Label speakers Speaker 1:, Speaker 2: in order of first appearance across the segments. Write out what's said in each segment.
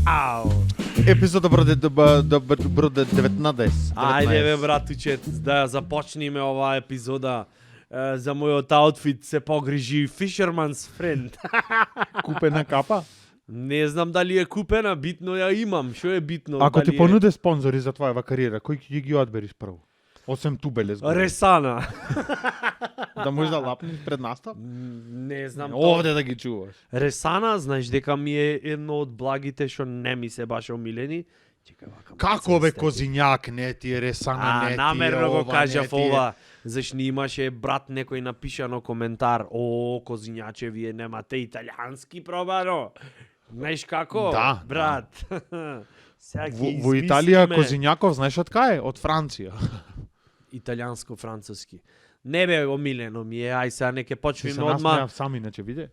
Speaker 1: Ау!
Speaker 2: Епизода броде 19.
Speaker 1: Ајде бе, братучет, да започнеме оваа епизода. За мојот аутфит се погрижи Fisherman's Friend.
Speaker 2: Купена капа?
Speaker 1: Не знам дали е купена, битно ја имам. Што е битно?
Speaker 2: Ако
Speaker 1: дали
Speaker 2: ти понуде спонзори за твојава кариера, кој ќе ги одбериш прво? Осем тубеле згоре.
Speaker 1: Ресана.
Speaker 2: Да можеш да лапнеш пред настап?
Speaker 1: Не знам.
Speaker 2: Овде да ги чуваш.
Speaker 1: Ресана, знаеш дека ми е едно од благите што не ми се баш омилени. Чекај вака.
Speaker 2: Како бе козињак, не ти е ресана, не ти е
Speaker 1: намерно го
Speaker 2: ова,
Speaker 1: кажав
Speaker 2: не ти е...
Speaker 1: ова. Зашто имаше брат некој напишано коментар. О, козињаче, вие немате италијански пробано. Знаеш како?
Speaker 2: Да,
Speaker 1: брат. Сега ги
Speaker 2: Во Италија
Speaker 1: измислиме.
Speaker 2: козињаков, знаеш од кај е? Од Франција.
Speaker 1: Италијанско-француски. Не бе омилено ми е, ај сега неке
Speaker 2: Ти
Speaker 1: почнеме
Speaker 2: се
Speaker 1: одма.
Speaker 2: насмеав сам иначе, виде?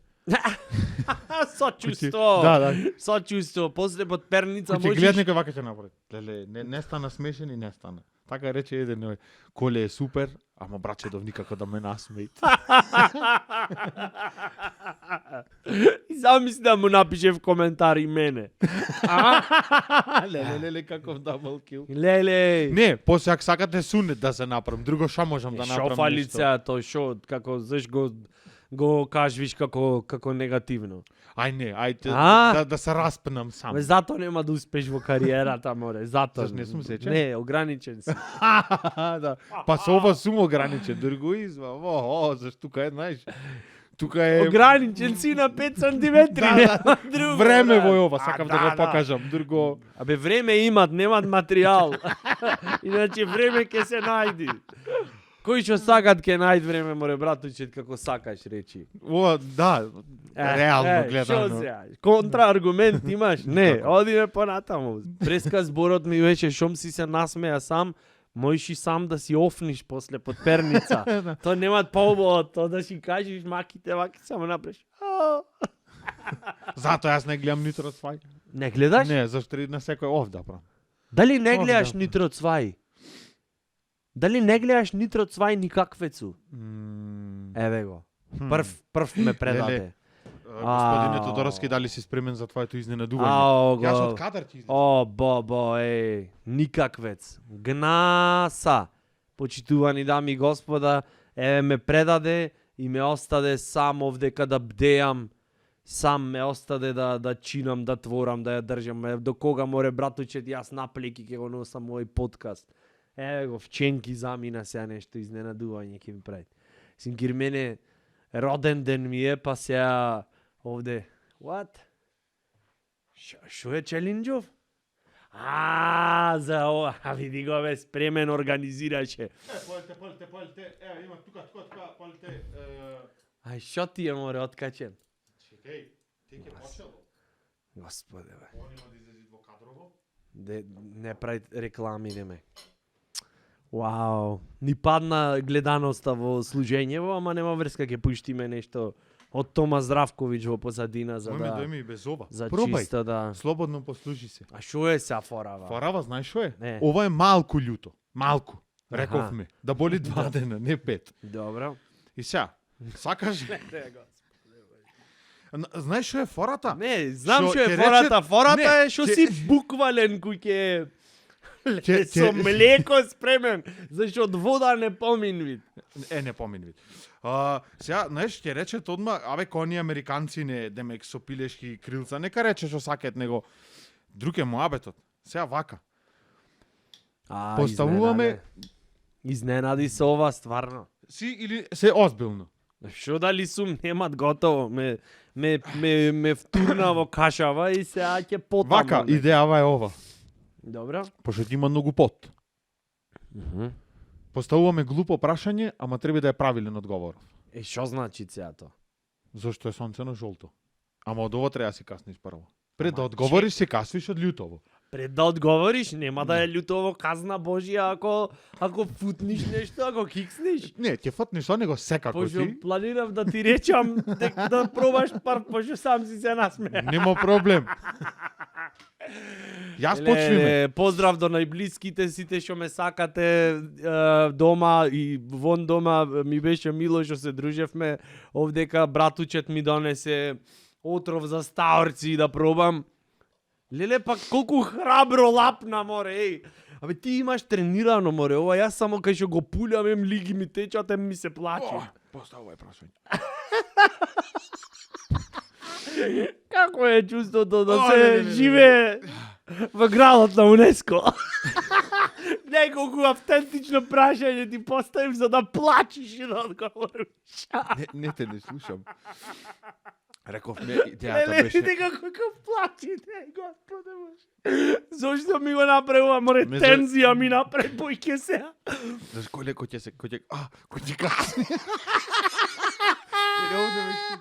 Speaker 1: Со чувство.
Speaker 2: Да.
Speaker 1: Со чувство. После под перница
Speaker 2: Кој ќе гледат
Speaker 1: можеш.
Speaker 2: некој вака ќе направи. Леле, не стана смешен и не стана. Така рече еден ој, Коле е супер, ама братчедов никако да ме насмеите.
Speaker 1: И замисли да му напише в коментар и мене.
Speaker 2: Леле, каков дабл кил.
Speaker 1: Леле.
Speaker 2: Не, после ако сакате сунет да се направам, друго шо можам да
Speaker 1: Шо
Speaker 2: направам
Speaker 1: фали
Speaker 2: нешто.
Speaker 1: сега тој шо, како заш го кажвиш како негативно.
Speaker 2: Ај не, ајде
Speaker 1: А?
Speaker 2: да се распнам сам.
Speaker 1: Ме затоа нема да успеш во кариерата, море, затоа.
Speaker 2: Заш не сум сечен?
Speaker 1: Не, ограничен си.
Speaker 2: Да. Па со ова сум ограничен, друго изва. Заш тука е, знаеш, тука е
Speaker 1: Ограничен си на 5 сантиметри, нема друго.
Speaker 2: време
Speaker 1: брат.
Speaker 2: во ова, сакам да го покажам, друго.
Speaker 1: Абе, време имат, немат материјал. Иначе време ќе се најди. Кој што сакат ќе најд време, море, братучет, како сакаш, речи.
Speaker 2: Ова, да, реално гледано.
Speaker 1: Шо сега? Контрааргумент имаш? Не, одиме понатаму. Преска зборот ми беше, шом си се насмеа сам, можеш и сам да си офниш после под перница. Тоа нема поубаво од тоа да си кажеш маките ваки само напреш.
Speaker 2: Затоа јас не гледам нитро свај.
Speaker 1: Не гледаш?
Speaker 2: Не, зашто на секој овда правам.
Speaker 1: Дали не
Speaker 2: Ох,
Speaker 1: гледаш
Speaker 2: да.
Speaker 1: нитро цвај? Дали не гледаш нитро цвај никаквецу? Еве го. Прв ме предаде.
Speaker 2: Господине
Speaker 1: Ау.
Speaker 2: Тодоровски, дали си спремен за твоето изненадување?
Speaker 1: Ао,
Speaker 2: Јас
Speaker 1: го.
Speaker 2: од кадар ти излезам.
Speaker 1: О, бо, никаквец. Гнаса. Почитувани дами и господа, еве ме предаде и ме остаде сам овдека да бдеам. Сам ме остаде да чинам, да творам, да ја држам. До кога море братучет јас наплеки ќе го носам мој подкаст. Еве го, вченки замина сега нешто изненадување ќе ми прави. Синкир мене роден ден ми е, па сега овде. What? Шо е челенџов? За ова, види го бе, спремен организираше.
Speaker 2: Полите, ево има тука, полите.
Speaker 1: Ај, шо ти е, море, откачен?
Speaker 2: Чекај, ти ќе почел.
Speaker 1: Господе, бе.
Speaker 2: Он има да излези во кадрово.
Speaker 1: Не прави реклами, не ме. Вау, ни падна гледаноста во служењево, ама нема врска, ќе пуштиме нешто од Тома Здравковиќ во позадина за
Speaker 2: Мој
Speaker 1: да...
Speaker 2: дојме и без ова.
Speaker 1: За
Speaker 2: Пробај,
Speaker 1: чиста да...
Speaker 2: слободно послуши се.
Speaker 1: А шо е са форава?
Speaker 2: Фарава, знаеш шо е?
Speaker 1: Не.
Speaker 2: Ова е малку љуто. Малку.
Speaker 1: Аха.
Speaker 2: Рековме. Да боли 2 дена, не 5.
Speaker 1: Добро.
Speaker 2: И сега, сакаш... Знаеш шо е фората?
Speaker 1: Не, знам
Speaker 2: Шо
Speaker 1: што е
Speaker 2: ќе
Speaker 1: фората.
Speaker 2: рече-
Speaker 1: Фората
Speaker 2: Не,
Speaker 1: е што
Speaker 2: ќе-
Speaker 1: си буквален кој ќе...
Speaker 2: Ќе-
Speaker 1: Со
Speaker 2: ќе-
Speaker 1: млеко спремен, зашто од вода не помин вид.
Speaker 2: Не помин вид. Сега, знаеш, ќе речет одма, абе, кони американци не, демек, со пилешки крилца, нека рече што сакаат него. Друг е моабетот. Сега вака. Поставуваме-
Speaker 1: Изненади се ова стварно.
Speaker 2: Си или се озбилно?
Speaker 1: Што дали сум немат готово, ме втурна во кашава и сега ќе потаму.
Speaker 2: Вака, идејава е ова.
Speaker 1: Добро.
Speaker 2: Пошто ти има многу пот. Поставуваме глупо прашање, ама треба да е правилен одговор.
Speaker 1: Што значи сега тоа?
Speaker 2: Зошто е сонцено жолто? Ама од ово треба да си касниш прво. Пред да
Speaker 1: Ама
Speaker 2: одговориш се касвиш од љутово.
Speaker 1: Пред да одговориш, нема да е љутово казна Божија ако футниш нешто, ако кикснеш.
Speaker 2: Не, ќе фатнеш со него секако
Speaker 1: Пошто
Speaker 2: си.
Speaker 1: планирав да ти речам да пробаш пар, пошто сам си се насмеа.
Speaker 2: Нема проблем. Јас почнеме.
Speaker 1: Поздрав до најблиските сите што ме сакате дома и вон дома. Ми беше мило што се дружевме. Овдека братучет ми донесе отров за стаорци да пробам. Леле, па колку храбро лапна, море, еј. Абе, ти имаш тренирано, море, ова јас само кај што го пулјам, лиги ми течат, ми се плачи.
Speaker 2: Поставај прашање.
Speaker 1: Како е чувството да
Speaker 2: О,
Speaker 1: се
Speaker 2: не.
Speaker 1: живее во градот на УНЕСКО? Неколку автентично прашање ти поставим за да плачиш и да одговориш.
Speaker 2: Не те не слушам. Рековме, идејата
Speaker 1: Леле,
Speaker 2: беше...
Speaker 1: види како плачите, господе Боже. Зошто ми го направува, море,
Speaker 2: Не за-
Speaker 1: тензија ми направи бојке сега.
Speaker 2: Знаеш, кој ќе касни. Или овде беше...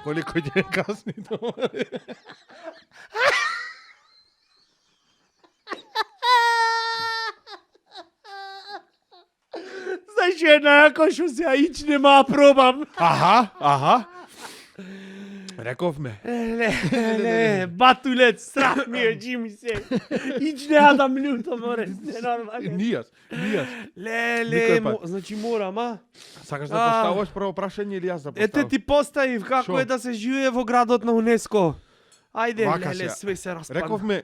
Speaker 2: Коliko ќе касни тоа?
Speaker 1: Знаеш, една јако што сега ич нема пробам.
Speaker 2: Аха. Рековме.
Speaker 1: Не, батулет, страх ми е, Джими се. Ич не јадам люто, море, не нормално.
Speaker 2: Нијас.
Speaker 1: Леле,
Speaker 2: Никој пат.
Speaker 1: значи морам, а?
Speaker 2: Сакаш да поставаш прво прашање или јас да поставам?
Speaker 1: Ете ти поставив како
Speaker 2: Шо?
Speaker 1: е да се живее во градот на УНЕСКО. Ајде,
Speaker 2: Вака
Speaker 1: леле,
Speaker 2: сега.
Speaker 1: све се распана.
Speaker 2: Рековме,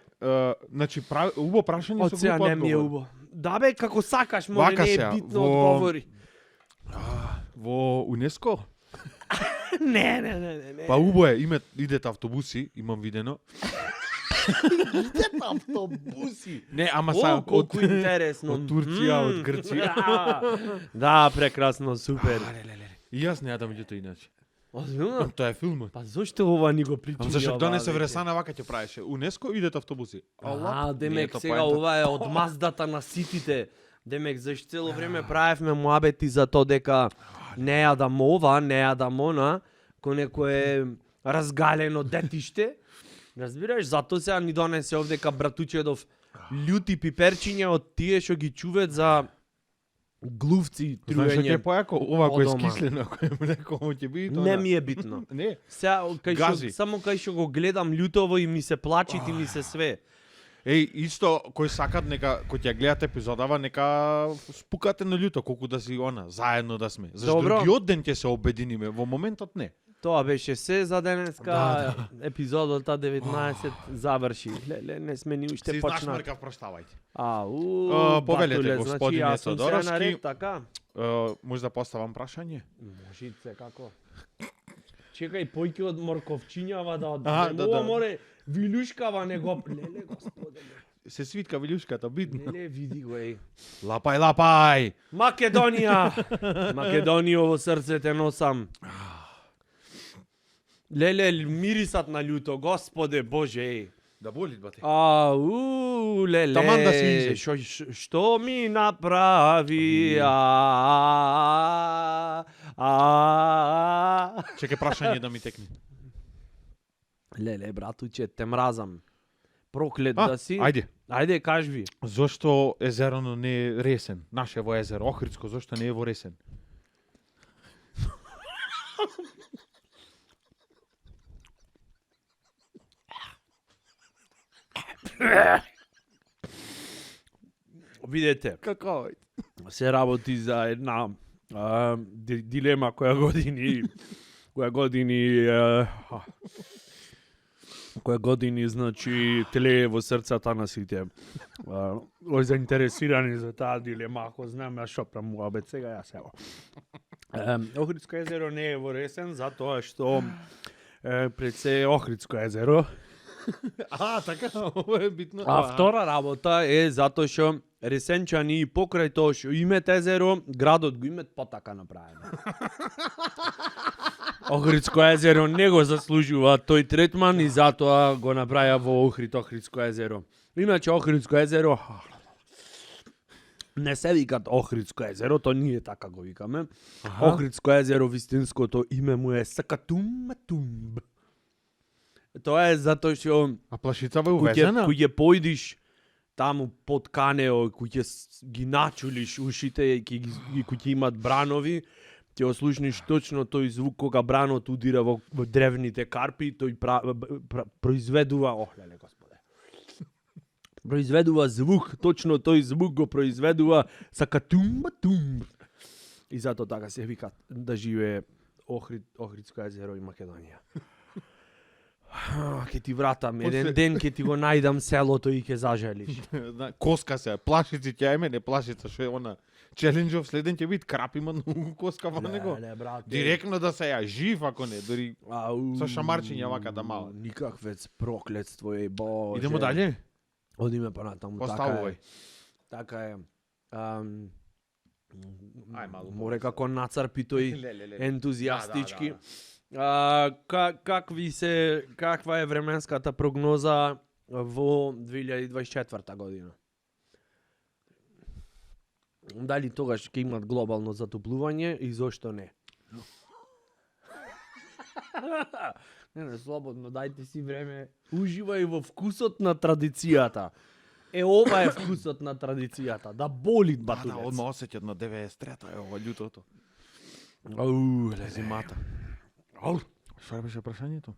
Speaker 2: значи убо прашање
Speaker 1: Од
Speaker 2: со
Speaker 1: сега
Speaker 2: глупо
Speaker 1: не ми е
Speaker 2: одговор.
Speaker 1: убо. Да бе, како сакаш, море,
Speaker 2: Вака
Speaker 1: не е
Speaker 2: сега,
Speaker 1: битно
Speaker 2: во-
Speaker 1: одговори.
Speaker 2: Во УНЕСКО?
Speaker 1: Не.
Speaker 2: Па убо е, идет автобуси, имам видено.
Speaker 1: автобуси.
Speaker 2: Не, ама
Speaker 1: О,
Speaker 2: сам
Speaker 1: колку интересно.
Speaker 2: од Турција, од Грција.
Speaker 1: Да, прекрасно, супер.
Speaker 2: И јас не јадам љуто иначе.
Speaker 1: Озбилно?
Speaker 2: Тоа е филмот.
Speaker 1: Па зошто ова ни го причини?
Speaker 2: Ам зашто
Speaker 1: ова,
Speaker 2: донесе
Speaker 1: веќе?
Speaker 2: Вресана вака ќе правеше. УНЕСКО идет автобуси.
Speaker 1: Демек
Speaker 2: тоа
Speaker 1: сега
Speaker 2: поента.
Speaker 1: ова е од маздата на ситите. Демек зашто цело време правевме муабети за тоа дека не јадам ова, не јадам она, кој некое разгалено детиште. Разбираш, зато сега ни донесе овдека братучедов љути пиперчиња од тие што ги чуват за глувци
Speaker 2: Знаеш што ќе е
Speaker 1: труење.
Speaker 2: појако? Ова кој е
Speaker 1: Од дома.
Speaker 2: скислено, кој е млеко, ќе биде тоа.
Speaker 1: Не ми е битно.
Speaker 2: Не.
Speaker 1: Сега кај
Speaker 2: Гази.
Speaker 1: што само кај што го гледам љутово и ми се плачи и ми се све.
Speaker 2: Еј, исто кој сакат нека кој ќе гледат епизодава нека спукате на љуто колку да си она заедно да сме. Зашто
Speaker 1: Добро.
Speaker 2: другиот ден ќе се обединиме, во моментот не.
Speaker 1: Тоа беше се за денеска.
Speaker 2: Да,
Speaker 1: Епизодата 19 заврши. Леле, не сме ни уште
Speaker 2: Си знаш
Speaker 1: почнати.
Speaker 2: Мркав, проставајте.
Speaker 1: батуле,
Speaker 2: Повелете,
Speaker 1: значи,
Speaker 2: господине
Speaker 1: јас сум се
Speaker 2: Тодоровски.
Speaker 1: наред, така?
Speaker 2: Може да поставам прашање?
Speaker 1: Можице, како? Чекај, појки од морковчињава да
Speaker 2: Аха,
Speaker 1: одберем.
Speaker 2: да,
Speaker 1: Ова
Speaker 2: да.
Speaker 1: море, вилюшкава не го... Леле, господе.
Speaker 2: Се свитка вилјушката, бидно.
Speaker 1: Леле, види го, еј.
Speaker 2: Лапај.
Speaker 1: Македонија! Македонија во срце те носам. Леле, мирисат на љуто, господе Боже, еј.
Speaker 2: Да боли, бате.
Speaker 1: Леле.
Speaker 2: Таман да се изе.
Speaker 1: Што ми направи?
Speaker 2: Чекај прашање да ми текне.
Speaker 1: Леле, братуче, те мразам. Проклет да си.
Speaker 2: Ајде.
Speaker 1: Кажи.
Speaker 2: Зошто езероно не е Ресен? Нашево езеро, Охридско, зошто не е во Ресен?
Speaker 1: Видете,
Speaker 2: Како?
Speaker 1: се работи за една дилема која години значи тлее во срцата на сите. Ој заинтересирани за таа дилема, ако знам ја што прамуабет сега јас ево. Охридско езеро не е во Ресен затоа што пред се Охридско езеро.
Speaker 2: Така, ова е битно.
Speaker 1: А втора работа е затоа што Ресенчани и покрај тоа што имат езеро, градот го имат потака направено. Охридско езеро не го заслужува тој третман и затоа го направија во Охридско езеро. Иначе Охридско езеро не се викат Охридско езеро, то ние така го викаме. Охридско езеро вистинското име му е Сакатум-матумб. Тоа е затоа што
Speaker 2: А плашицава е увезена?
Speaker 1: кој ќе појдиш таму под Канео, кој ќе ги начулиш ушите и кој ќе имат бранови, ќе ослушниш точно тој звук кога бранот удира во древните карпи, тој произведува, леле господе. Произведува звук, точно тој звук го произведува Сакатум-матумб. И затоа така се викат да живее Охридско езеро и Македонија. Ке ти вратам,
Speaker 2: После-
Speaker 1: еден ден ке ти го најдам селото и ке зажелиш.
Speaker 2: Коска се, плашици ќе име, не плашица, што е она челенџов следен ќе биде крап има многу коска во него.
Speaker 1: Леле, брате.
Speaker 2: Директно да се ја жив ако не, дури
Speaker 1: Ау,
Speaker 2: со шамарчиња вака да мала.
Speaker 1: Никаквец проклетство е, боже.
Speaker 2: Идемо дале?
Speaker 1: Одиме понатаму, така
Speaker 2: Поставувај.
Speaker 1: е. Така е.
Speaker 2: Ај, малку
Speaker 1: Море како нацрпи тој
Speaker 2: Леле.
Speaker 1: ентузијастички.
Speaker 2: Да,
Speaker 1: Каква е временската прогноза во 2024 година? Дали тогаш ќе имат глобално затоплување и зошто не? Не, слободно, дајте си време. Уживај во вкусот на традицијата. Ова е вкусот на традицијата. Да боли
Speaker 2: Да,
Speaker 1: батулец.
Speaker 2: одма осеќат на 93-та, е ова љутото.
Speaker 1: Ау,
Speaker 2: Зимата.
Speaker 1: Ау.
Speaker 2: Што беше прашањето?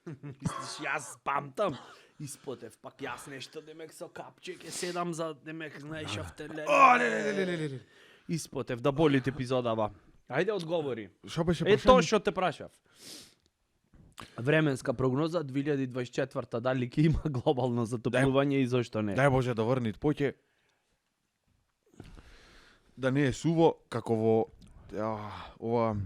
Speaker 1: Мислиш, јас памтам. Испотев, пак јас нешто демек со капче ќе седам за демек знаеш автеле.
Speaker 2: ле.
Speaker 1: Испотев, да болит епизодава. Ајде одговори.
Speaker 2: Што беше
Speaker 1: Е тоа
Speaker 2: прашањето?
Speaker 1: што те прашав. Временска прогноза 2024 дали ќе има глобално затоплување и зошто не?
Speaker 2: Дај Боже да врнит поќе. Да не е суво како во ова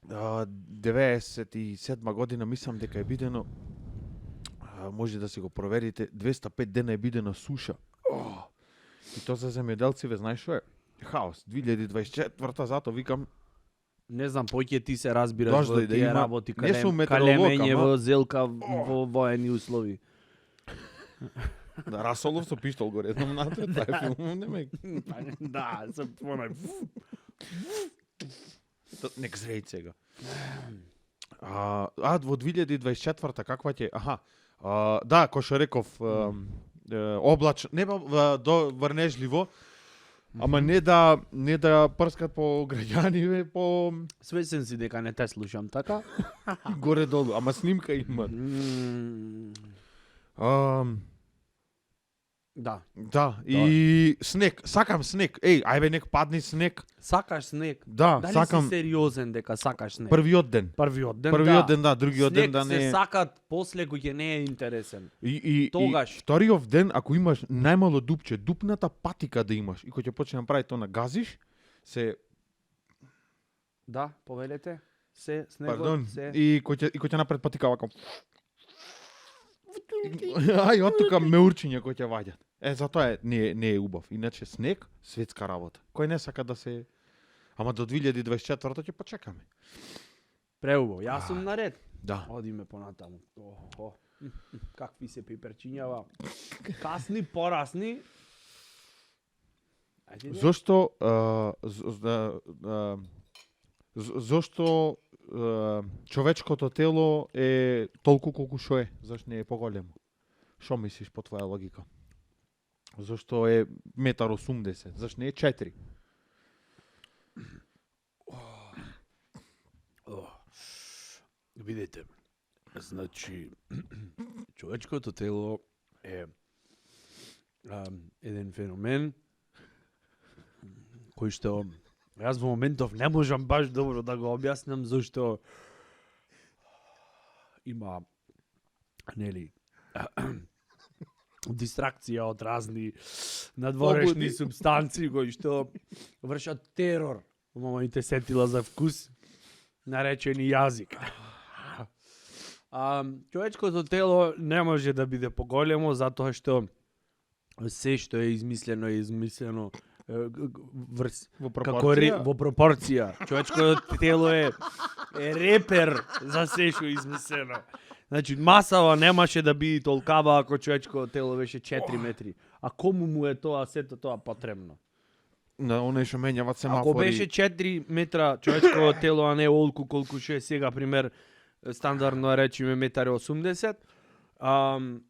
Speaker 2: 97 година мислам дека е бидено може да си го проверите 205 дена е бидена суша. И тоа за земјоделциве знаеш што е? Хаос. 2024 затоа викам
Speaker 1: Не знам, поќе ти се разбираш
Speaker 2: Дожда
Speaker 1: во
Speaker 2: и да
Speaker 1: тие
Speaker 2: има.
Speaker 1: работи,
Speaker 2: Не сум метеоролог,
Speaker 1: калемење
Speaker 2: ама-
Speaker 1: во зелка во воени услови.
Speaker 2: да Расолов со пиштол го редам натре, тоа е филм, не ме.
Speaker 1: Да, се понај.
Speaker 2: Нек зреј сега. Во 2024 каква ќе? Да, кој што реков, облач, не до врнежливо, ама не да прскат по граѓани, по
Speaker 1: Свесен си дека не те слушам, така?
Speaker 2: горе долу, ама снимка има.
Speaker 1: Да.
Speaker 2: Да, и снег, сакам снег. Еј, ајбе нек падни снег.
Speaker 1: Сакаш снег?
Speaker 2: Да,
Speaker 1: Дали
Speaker 2: сакам
Speaker 1: си сериозен дека сакаш снег?
Speaker 2: првиот ден.
Speaker 1: Првиот ден,
Speaker 2: Првиот ден, да, другиот
Speaker 1: снег
Speaker 2: ден да
Speaker 1: се
Speaker 2: не.
Speaker 1: сакат после кој ќе не е интересен.
Speaker 2: И
Speaker 1: Тогаш.
Speaker 2: вториот ден, ако имаш најмало дупче, дупната патика да имаш, и кој ќе почне да прави тоа на газиш, се,
Speaker 1: Да, повелете. Се снегот,
Speaker 2: пардон,
Speaker 1: се.
Speaker 2: и кој ќе напред патика вака. Ај, од тука меурчиња кои ќе ваѓат. Затоа не е убав. Иначе снег, светска работа. Кој не сака да се... Ама до 2024 ќе почекаме.
Speaker 1: Преубаво, јас сум наред.
Speaker 2: Да.
Speaker 1: Одиме понатаму. Охо. Какви се пиперчињава. Касни, порасни. Ајде.
Speaker 2: Зошто човечкото тело е толку колку што е? Зашто не е поголемо? Што мислиш по твоја логика? Зошто е 1,80 м? Зашто не е 4?
Speaker 1: Видите, значи, човечкото тело е еден феномен кој што јас во моментов не можам баш добро да го објаснам зашто има нели дистракција од разни надворешни
Speaker 2: Побуди.
Speaker 1: субстанции кои што вршат терор во моите сетила за вкус наречени јазик. Човечкото тело не може да биде поголемо затоа што се што е измислено
Speaker 2: Во
Speaker 1: во пропорција. Човечкото тело е репер за се што е измислено. Значи масава немаше да биде толкава ако човечкото тело беше 4 метри. А кому му е тоа сето тоа потребно?
Speaker 2: На оние што менјават семафори.
Speaker 1: Ако беше 4 метра човечко тело, а не олку колку што е сега, пример, стандардно речиме 1,80 м,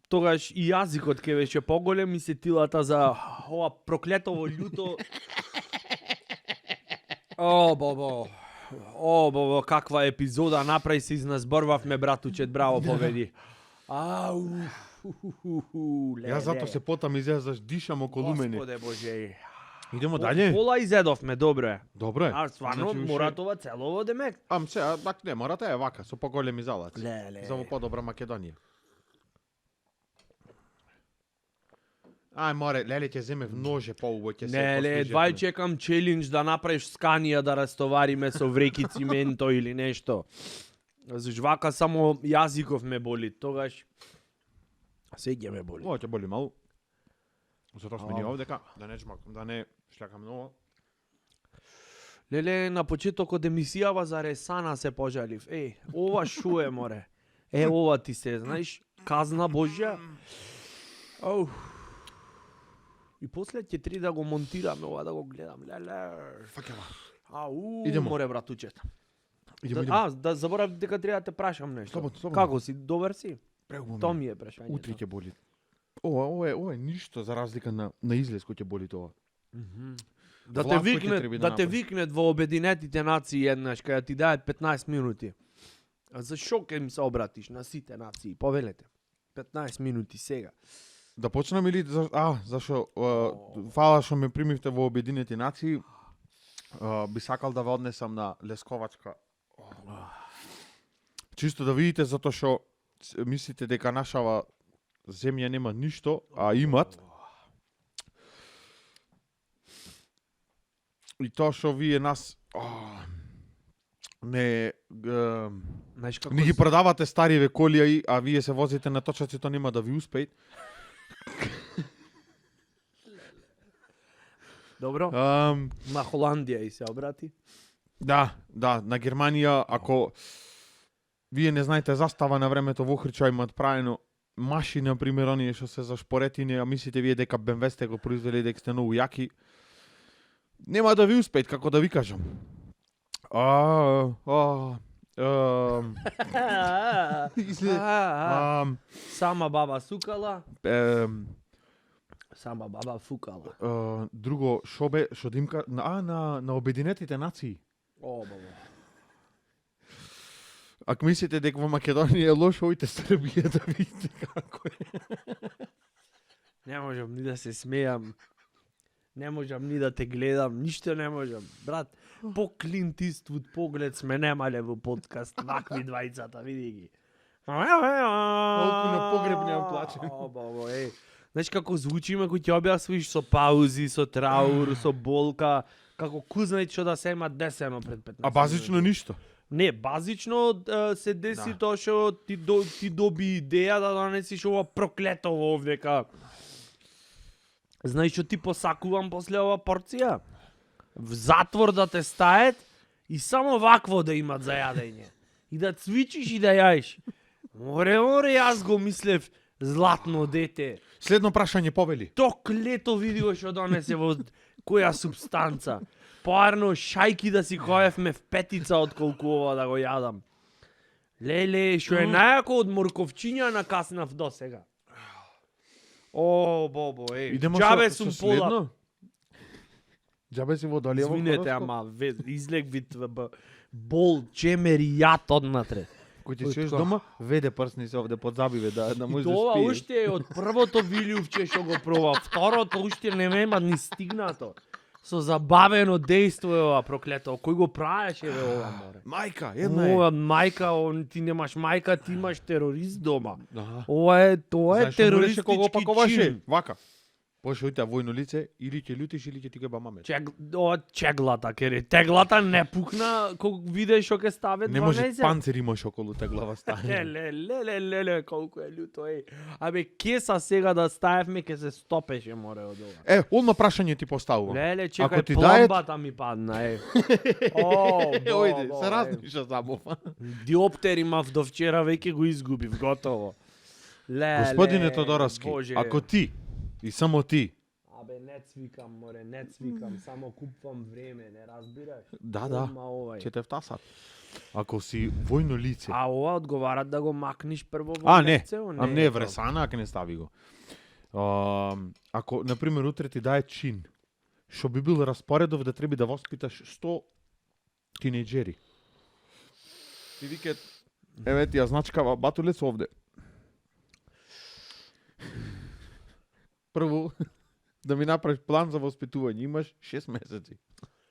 Speaker 1: тогаш и јазикот ќе беше поголем и сетилата за ова проклетово љуто. О, бобо, каква епизода направи се изназборвавме, братучет, браво, победи. Ау,
Speaker 2: Јас затоа се потам изјас, дишам околу мене.
Speaker 1: Господе Боже.
Speaker 2: Идемо дале.
Speaker 1: Пола изедовме, добро е.
Speaker 2: Добро е.
Speaker 1: А стварно
Speaker 2: Значи,
Speaker 1: мора тоа целово демек.
Speaker 2: се, так не, морате е вака, со поголеми залаци.
Speaker 1: Леле.
Speaker 2: За во подобра Македонија. Ај, море, леле ќе земе в ноже поубаво ќе се
Speaker 1: Не, едва и чекам челендж да направиш сканија да растовариме со вреки цименто или нешто. Заш вака само јазиков ме боли, тогаш се ќе ме боли.
Speaker 2: Ова ќе боли малу. Затоа сме ние
Speaker 1: Ау.
Speaker 2: овдека, да не шљакам многу.
Speaker 1: Леле, на почетокот емисијава за Ресана се пожалив. Ова шо е, море? Ова ти се, знаеш, казна Божја. Оу. И после ќе три да го монтираме ова, да го гледам. Леле.
Speaker 2: Факела.
Speaker 1: Ау,
Speaker 2: Идемо.
Speaker 1: море, братучета.
Speaker 2: Идемо.
Speaker 1: Да заборав дека треба да те прашам нешто.
Speaker 2: Слободно.
Speaker 1: Како си? Добар си?
Speaker 2: Прегубно.
Speaker 1: Тоа ми е прашањето.
Speaker 2: Утре ќе боли. Ова е ништо за разлика на излез кој ќе боли тоа.
Speaker 1: Да те
Speaker 2: Влад кој ќе
Speaker 1: викнет,
Speaker 2: треба
Speaker 1: да те
Speaker 2: направи.
Speaker 1: викнет во Обединетите нации еднаш, кај ти дајат 15 минути. А за шо ќе им се обратиш на сите нации? Повелете. 15 минути сега.
Speaker 2: Да почнам или зашо фала што ме примивте во Обединети нации. Би сакал да ве однесам на Лесковачка. Чисто да видите затоа што мислите дека нашава земја нема ништо, а имат. И тоа што вие нас не
Speaker 1: Знаеш како
Speaker 2: не ги продавате стари коли, а вие се возите на точаци, тоа нема да ви успеат.
Speaker 1: Добро? На Холандија и се обрати.
Speaker 2: Да, на Германија, ако вие не знаете застава на времето во Охрича имаат правено маши, на пример, оние што се за шпоретини, а мислите вие дека BMW сте го произвели дека сте многу јаки, нема да ви успеат, како да ви кажам.
Speaker 1: Сама баба сукала, сама баба фукала.
Speaker 2: Друго, што димка, на Обединетите нации.
Speaker 1: О, баба.
Speaker 2: Ако мислите дека во Македонија е лошо, ојте Србија да видите како е.
Speaker 1: Не можам ни да се смејам. Не можам ни да те гледам, ништо не можам. Брат, по Клинт Иствуд поглед сме немале во подкаст, вакви двајцата, види ги.
Speaker 2: Колку на погреб немам плачен.
Speaker 1: О, баба, знаеш како звучиме кој ќе објасниш со паузи, со траур, со болка, како ку знае што да се има десено пред 15
Speaker 2: А базично
Speaker 1: минути.
Speaker 2: ништо.
Speaker 1: Не, базично се деси тоа што ти доби идеја да донесиш ова проклето овдека. Знаеш што ти посакувам после ова порција? В затвор да те стајат и само вакво да имат за јадење. И да цвичиш и да јаеш. Море, јас го мислев златно дете.
Speaker 2: Следно прашање повели.
Speaker 1: То клето видио што донесе во која субстанца. Поарно шајки да си коевме в петица отколку ова да го јадам. Леле, што е најако од морковчиња накаснав до сега. О, бобо,
Speaker 2: Идемо
Speaker 1: џабе
Speaker 2: со
Speaker 1: сум
Speaker 2: следно?
Speaker 1: пола.
Speaker 2: Џабе си во долија во
Speaker 1: Извинете,
Speaker 2: хороскоп?
Speaker 1: ама излег вид бол, чемер и јат однатре.
Speaker 2: Кој ти
Speaker 1: Ој,
Speaker 2: сеш
Speaker 1: така.
Speaker 2: дома, веде прсни се овде под забиве да
Speaker 1: И
Speaker 2: може да
Speaker 1: тоа
Speaker 2: спие.
Speaker 1: уште е од првото вилјувче што го проба, второто уште не ме има ни стигнато. Со забавено дејство е ова проклето. Кој го правеше бе ова, море?
Speaker 2: Мајка, една е.
Speaker 1: Ова мајка, ти немаш мајка, ти имаш терорист дома.
Speaker 2: Да.
Speaker 1: Тоа е
Speaker 2: Знаеш што мореше кога го
Speaker 1: терористички
Speaker 2: паковаше?
Speaker 1: чин.
Speaker 2: Вака. Поше ојте војно лице, или ќе лютиш, или ќе ти го бамаме.
Speaker 1: Чеглата, кере. Теглата не пукна кога видеш што ќе ставе 12.
Speaker 2: Не може панцир имаш околу та глава стане.
Speaker 1: Леле, колку е люто, Абе, кеса сега да ставевме, ќе се стопеше, море, од ова.
Speaker 2: Одма прашање ти поставувам.
Speaker 1: Леле,
Speaker 2: Ако
Speaker 1: чекај,
Speaker 2: ти дајат-
Speaker 1: пломбата ми падна, О,
Speaker 2: Ојде,
Speaker 1: бобо,
Speaker 2: се размиша само.
Speaker 1: Диоптер имав до вчера, веќе го изгубив, готово. Леле,
Speaker 2: Господине Тодоровски,
Speaker 1: Боже.
Speaker 2: ако ти и само ти,
Speaker 1: Абе, не цвикам, море, не цвикам, само купувам време, не разбираш?
Speaker 2: да,
Speaker 1: Одма овај.
Speaker 2: ќе те втасат. Ако си војно лице,
Speaker 1: А ова одговарат да го макниш прво во
Speaker 2: не,
Speaker 1: лицево?
Speaker 2: а не вресана, ако не стави го. Ако, например, утре ти дае чин, што би бил распоредов да треба да воспиташ 100 тинејџери. Ти викат, еве ти ја значкава батулец овде. Прво, да ми направиш план за воспитување. Имаш 6 месеци.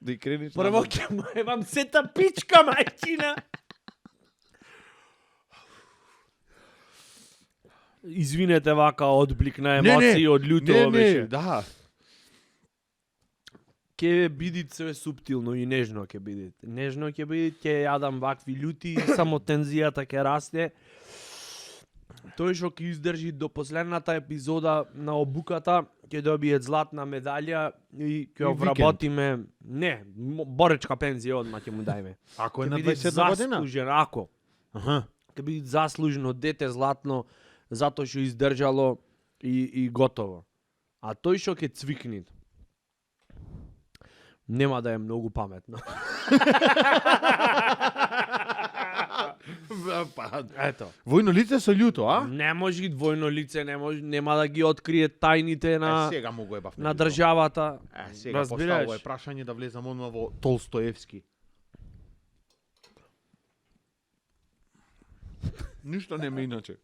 Speaker 2: Да и крениш
Speaker 1: Прво
Speaker 2: назад.
Speaker 1: ќе му евам сета пичка, мајчина. Извинете, вака одблик на емоции од лутово беше.
Speaker 2: да.
Speaker 1: Ќе биде све суптилно и нежно ќе биде. Нежно ќе биде, ќе јадам вакви љути, само тензијата ќе расте. Тој што ќе издржи до последната епизода на обуката, ќе добие златна медалја и ќе
Speaker 2: И
Speaker 1: вработиме, не, боречка пензија одма ќе му дајме.
Speaker 2: Ако е
Speaker 1: Ќе
Speaker 2: на
Speaker 1: биде
Speaker 2: 27 година.
Speaker 1: заслужен, ако
Speaker 2: Аха.
Speaker 1: ќе биде заслужено дете златно затоа што издржало и готово. А тој што ќе цвикни нема да е многу паметно.
Speaker 2: Па,
Speaker 1: Ето.
Speaker 2: војно лице со љуто, а?
Speaker 1: Не може двојно лице, нема да ги открие тајните на
Speaker 2: сега му го ебав.
Speaker 1: на државата.
Speaker 2: Сега
Speaker 1: Разбираш?
Speaker 2: поставува е прашање да влезам одма во Толстоевски. Ништо нема иначе.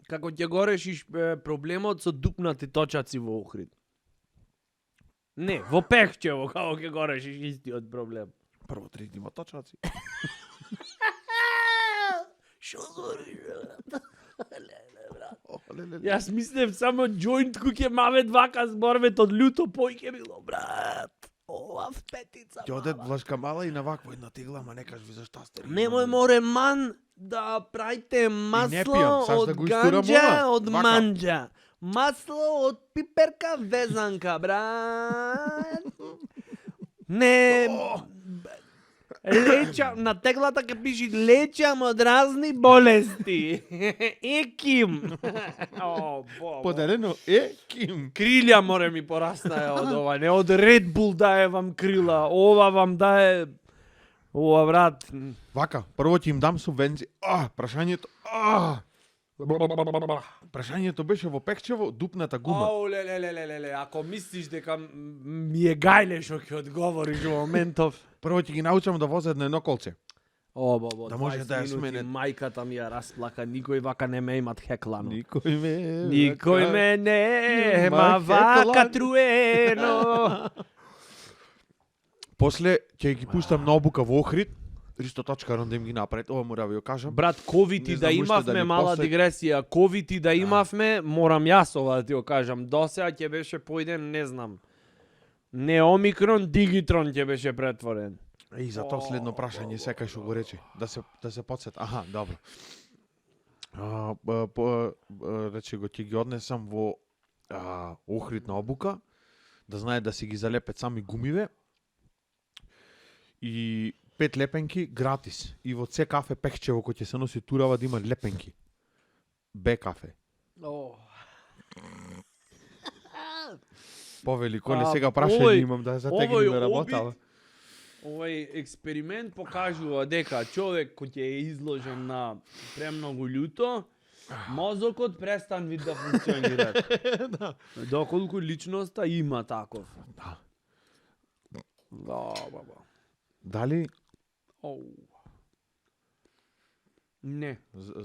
Speaker 1: Како ќе го решиш проблемот со дупнати точаци во Охрид? Не, во Пехчево како ќе го решиш истиот проблем.
Speaker 2: Прво три има точаци.
Speaker 1: Шо збориш, брат?
Speaker 2: Леле.
Speaker 1: Јас мислев само джоинт кој ќе маве вака зборвет од луто пој ќе било, брат. Ова в петица.
Speaker 2: Ќе одет влашка мала и на вакво една тегла, ма не кажеш ви за шта сте.
Speaker 1: Немој море ман да правите масло
Speaker 2: пијам, саш
Speaker 1: од
Speaker 2: да го истурам
Speaker 1: ганџа,
Speaker 2: ова.
Speaker 1: од
Speaker 2: Вака.
Speaker 1: манџа. Масло од пиперка везанка, брат. Не. Лечам, на теглата ќе пиши лечам од разни болести. Еким. О, бо.
Speaker 2: Поделено е Ким.
Speaker 1: Крилја море ми пораснае од ова, не од Red Bull дае вам крила, ова вам дае. Ова, брат.
Speaker 2: Вака, прво ќе им дам субвенција. Прашањето. Прашањето беше во Пекчево, дупната гума.
Speaker 1: Оу, леле, ако мислиш дека ми е гајле што ќе одговориш во моментов.
Speaker 2: Прво ќе ги научам да возат на едно колце.
Speaker 1: О, бобо,
Speaker 2: Да може
Speaker 1: 20
Speaker 2: да ја
Speaker 1: минути,
Speaker 2: сменет.
Speaker 1: мајката ми ја расплака, никој вака не ме имат хеклано.
Speaker 2: Никој
Speaker 1: Никој ме
Speaker 2: има
Speaker 1: нема вака
Speaker 2: хеклан.
Speaker 1: труено.
Speaker 2: После ќе ги пуштам на обука во Охрид. Ристо.рон да им ги направат. Ова мора ви го кажам.
Speaker 1: Брат, ковид
Speaker 2: Не
Speaker 1: и
Speaker 2: знам
Speaker 1: да
Speaker 2: уште
Speaker 1: имавме,
Speaker 2: дали
Speaker 1: мала
Speaker 2: после-
Speaker 1: дигресија, ковид и да имавме, морам јас ова да ти го кажам. Досега ќе беше појден, не знам. Не омикрон, дигитрон ќе беше претворен.
Speaker 2: И за тоа следно прашање секај што го рече. Да се подсет. Аха, добро. Рече го ќе ги однесам во Охрид на обука, да знае да си ги залепет сами гумиве. И 5 лепенки гратис. И во С кафе Пехчево кој ќе се носи турава да има лепенки. Б кафе. Повели Коле, сега прашање
Speaker 1: овој-
Speaker 2: имам да
Speaker 1: овој
Speaker 2: затегнеме работава.
Speaker 1: обид- Овој експеримент покажува дека човек кој ќе е изложен на премногу љуто, мозокот престанви да функционира. Доколку личноста има таков.
Speaker 2: Да.
Speaker 1: Баба.
Speaker 2: Дали
Speaker 1: Оу. Не.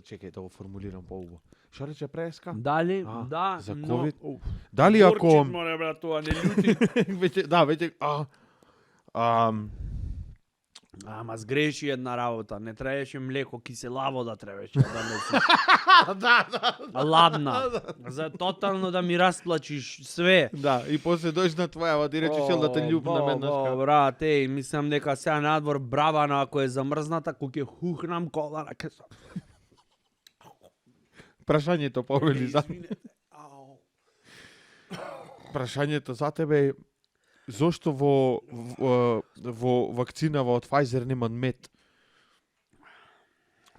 Speaker 2: Чекај да го формулирам поубаво. Што рече преска?
Speaker 1: Дали?
Speaker 2: А,
Speaker 1: Да.
Speaker 2: за
Speaker 1: но-
Speaker 2: ковид?
Speaker 1: Уф.
Speaker 2: Дали ако
Speaker 1: Горчит, море, брат, тоа не љути.
Speaker 2: веќе
Speaker 1: Ама сгреши една работа. Не требаше млеко, киселаво да требаше да носи. Ладна. За тотално да ми расплачиш све.
Speaker 2: да, и после дојш на твојава ти речеш да те љубна мен
Speaker 1: Брат, еј, мислам дека сега надвор бравана ако е замрзната, кој ќе хухнам кола на кеса.
Speaker 2: Прашањето повели за
Speaker 1: Извинете. Ау.
Speaker 2: прашањето за тебе е зошто во вакцинава од Pfizer нема мед?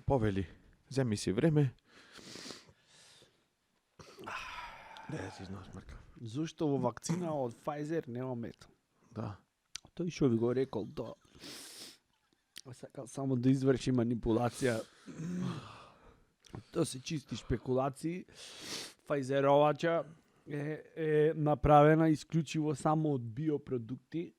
Speaker 2: Повели, земи си време. Не, си знаеш, Марка.
Speaker 1: Зошто во вакцина од Pfizer нема мед?
Speaker 2: Да.
Speaker 1: Тој што ви го рекол тоа. Сакал само да изврши манипулација. Тоа се чисти шпекулации. Pfizeровача е направена исклучиво само од биопродукти.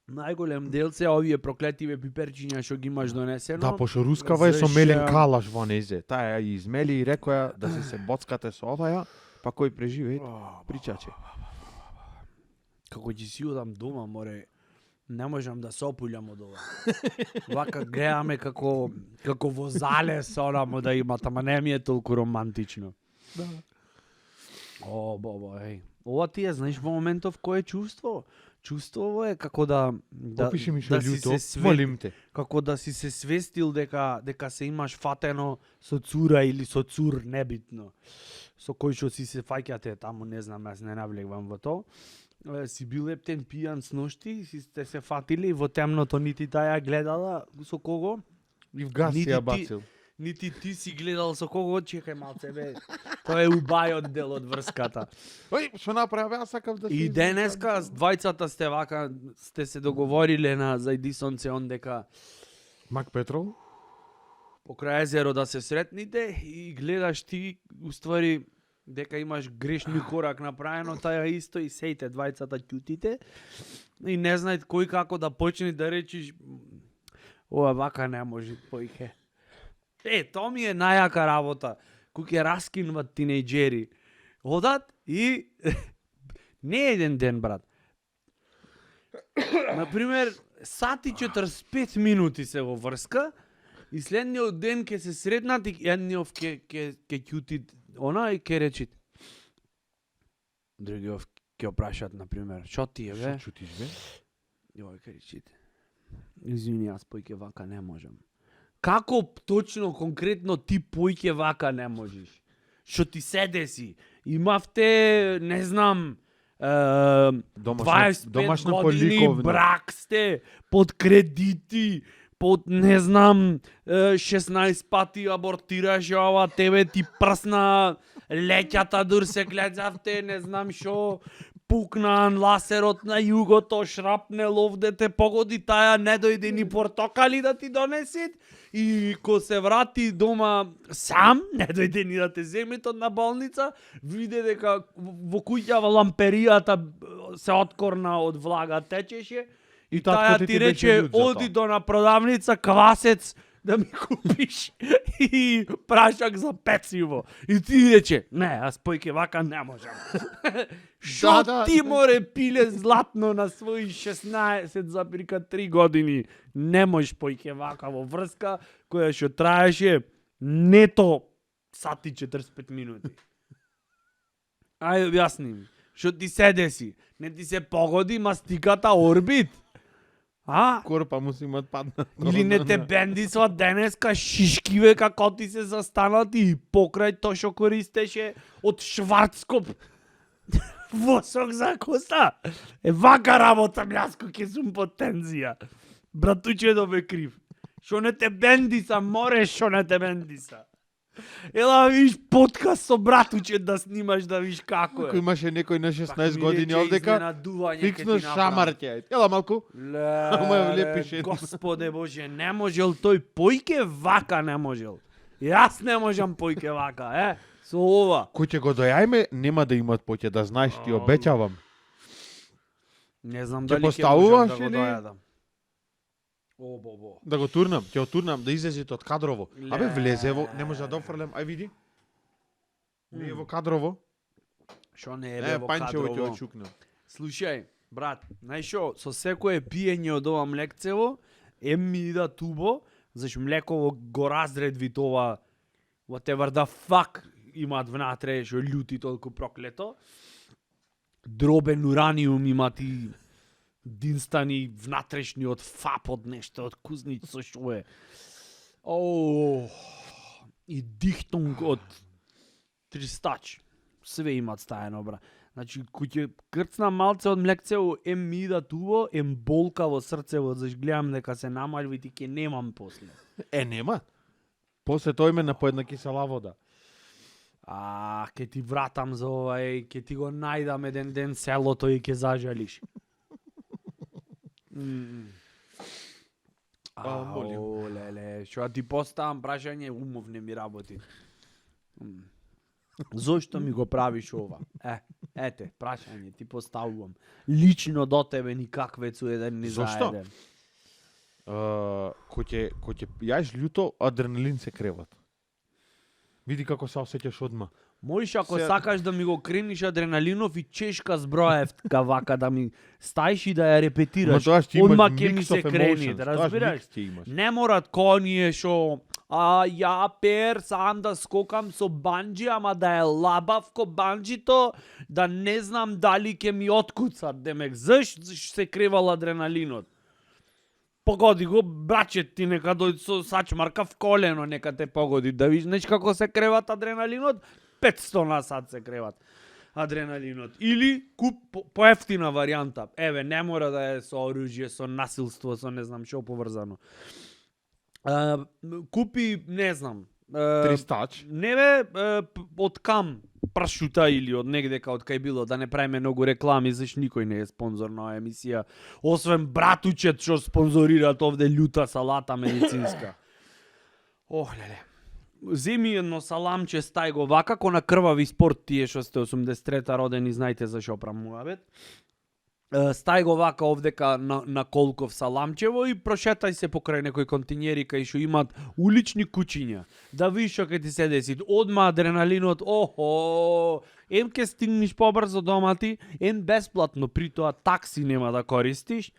Speaker 1: Најголем дел се овие проклетиве пиперчиња што ги имаш донесено.
Speaker 2: Да, пошто рускава е со
Speaker 1: зашеа-
Speaker 2: мелен калаш во незе. Таа ја измели и рекоја да се боцкате со оваја, па кој преживее, причаче.
Speaker 1: Како ќе си одам дома, море, не можам да се опулјам од ова. Вака гледаме како во зале со онамо да имат, ама не ми е толку романтично.
Speaker 2: Да.
Speaker 1: О, баба, еј. Ова ти е, знаеш, во моментов кој е чувство? Чувство е како да
Speaker 2: Опиши ми што
Speaker 1: да си
Speaker 2: љуто,
Speaker 1: се
Speaker 2: молим те.
Speaker 1: како да си се свестил дека се имаш фатено со цура или со цур, небитно. Со кој што си се фаќате таму, не знам, јас не навлегвам во тоа. Си бил ептен пијан с ношти, си сте се фатили во темното, нити таја гледала со кого,
Speaker 2: И в газ си
Speaker 1: Нити
Speaker 2: ја
Speaker 1: ти-
Speaker 2: бацил.
Speaker 1: нити ти си гледал со кого, чекај малце бе. Тоа е убајот дел од врската.
Speaker 2: Ој, што направи, јас сакав да се
Speaker 1: И
Speaker 2: извинам.
Speaker 1: денеска двајцата сте вака, сте се договориле на зајди сонце он дека
Speaker 2: Мак Петров?
Speaker 1: покрај езеро да се сретните и гледаш ти уствари дека имаш грешни корак направено, таја исто и сејте двајцата ќутите и не знаат кој како да почне да речиш ова вака не може поике. Тоа ми е најака работа. Кој ќе раскинват тинејџери. Одат и не еден ден, брат. Например, сат и 45 минути се во врска и следниот ден ќе се сретнат и едниот ќе ќути она и ќе речит. Другиот ќе опрашат, например, шо ти е, бе?
Speaker 2: Што чутиш, бе?
Speaker 1: Јој, ќе речит. Извини, јас појќе вака не можам. Како точно, конкретно ти појќе вака не можеш? Што ти се деси? Имавте, не знам, 25
Speaker 2: домашна
Speaker 1: години
Speaker 2: поликовна.
Speaker 1: брак сте, под кредити, под, не знам, 16 пати абортираше ова, тебе ти прсна леќата дур се гледавте, не знам шо, пукна ласерот на југото, шрапнел овде те погоди, таја не дојде ни портокали да ти донесет и ко се врати дома сам, не дојде ни да те земет од на болница, виде дека во куќава ламперијата се откорна од влага течеше и
Speaker 2: татко
Speaker 1: таја
Speaker 2: ти
Speaker 1: ти
Speaker 2: беше
Speaker 1: рече
Speaker 2: љут за
Speaker 1: оди
Speaker 2: тоа.
Speaker 1: до на продавница квасец да ми купиш и прашак за пециво. И ти рече, не, јас појќе вака не можам. Шо
Speaker 2: Да.
Speaker 1: ти море пиле златно на своји 16,3 години. Не можеш појќе вака во врска која што траеше нето сати 45 минути. Ајде објасни ми. Што ти се деси? Не ти се погоди мастиката орбит? А?
Speaker 2: Корпа му си имат падна.
Speaker 1: Или не те бендисват денеска шишкиве како ти се застанат и покрај тоа што користеше од Шварцкоп восок за коса. Вака работам јас кој ќе сум под тензија. Братуче бе крив. Што не те бендиса, море што не те бендиса. Ела виш подкаст со братуче да снимаш да виш како
Speaker 2: Ако
Speaker 1: е.
Speaker 2: имаше некој на 16
Speaker 1: Ми
Speaker 2: години
Speaker 1: рече,
Speaker 2: овдека,
Speaker 1: изненадување ќе
Speaker 2: фиксно
Speaker 1: ти направам.
Speaker 2: шамарке. Ела малку. Ама ја лепише.
Speaker 1: Господе Боже, не можел тој појке вака не можел. Јас не можам појке вака, со ова.
Speaker 2: Кој ќе го дојајме, нема да имат поќе, да знаеш, ти обеќавам.
Speaker 1: Не знам
Speaker 2: Ќе
Speaker 1: дали ќе
Speaker 2: поставуваш
Speaker 1: можам да
Speaker 2: или-
Speaker 1: го дојадам. О, бобо.
Speaker 2: Да го турнам, ќе го турнам, да излезете од кадрово. Абе,
Speaker 1: Ле.
Speaker 2: влезе во, не може да офрлем, ај види. Не е во кадрово.
Speaker 1: Шо не е бе во
Speaker 2: Панчево ќе
Speaker 1: кадрово?
Speaker 2: го чукнам.
Speaker 1: Слушај, брат, знаеш шо, со секое пиење од ова млекцево, ми ида тубо, зашто млеково го разредви тоа whatever the fuck имаат внатре, што љути толку проклето. Дробен ураниум имаат и динстани внатрешни од фап од нешто, од кузниц со што е. О, и дихтунг од тристач. Све имаат стаено, бра. Значи, кој ќе крцна малце од млекцево, ми ида туво, болка во срцево, заш гледам дека се намалви и ќе немам после.
Speaker 2: Нема. После тој ме на поедна кисела вода.
Speaker 1: Ке ти вратам за ова, ке ти го најдам еден ден селото и ќе зажалиш.
Speaker 2: молим.
Speaker 1: Леле, што ти поставам прашање, умов не ми работи. Зошто ми го правиш ова? Ете, прашање ти поставувам. Лично до тебе никаквецу еден ни за
Speaker 2: Зошто?
Speaker 1: еден.
Speaker 2: Кој ќе јаеш љуто, адреналин се креват. Види како се осеќаш одма.
Speaker 1: Можеш ако
Speaker 2: Се-
Speaker 1: сакаш да ми го крениш адреналинов и чешка зброевка вака да ми стаиш и да ја репетираш.
Speaker 2: тоа ќе имаш
Speaker 1: Одма ќе ми
Speaker 2: mix
Speaker 1: се
Speaker 2: of
Speaker 1: крени,
Speaker 2: emotions.
Speaker 1: да
Speaker 2: Тоа
Speaker 1: разбираш?
Speaker 2: mix ќе имаш.
Speaker 1: Не морат коние шо ја пер сам да скокам со банджи, ама да е лабавко банджито, да не знам дали ќе ми откуцат. Демек, зашто се кревал адреналинот? Погоди го, браче ти нека дојде со сачмарка в колено, нека те погоди. Да видиш како се креват адреналинот? 500 на сат се креват адреналинот. Или куп поевтина варијанта. Еве, не мора да е со оружје, со насилство, со не знам што поврзано. Купи, не знам,
Speaker 2: Тристач.
Speaker 1: не бе, од кам прашута или од негдека од кај било, да не правиме многу реклами, заш никој не е спонзор на оваа емисија, освен братучет што спонзорираат овде љута салата медицинска. Леле. Земи едно саламче, стај го вака, ко на крвави спорт тие што сте 83-та родени, знаете за што прамувавет. Стај го вака овдека на колков саламчево и прошетај се покрај некој континери кај што имаат улични кучиња. Да видиш што ќе ти се деси. Одма адреналинот, ем ке стигнеш побрзо дома ти, ем бесплатно, при тоа такси нема да користиш,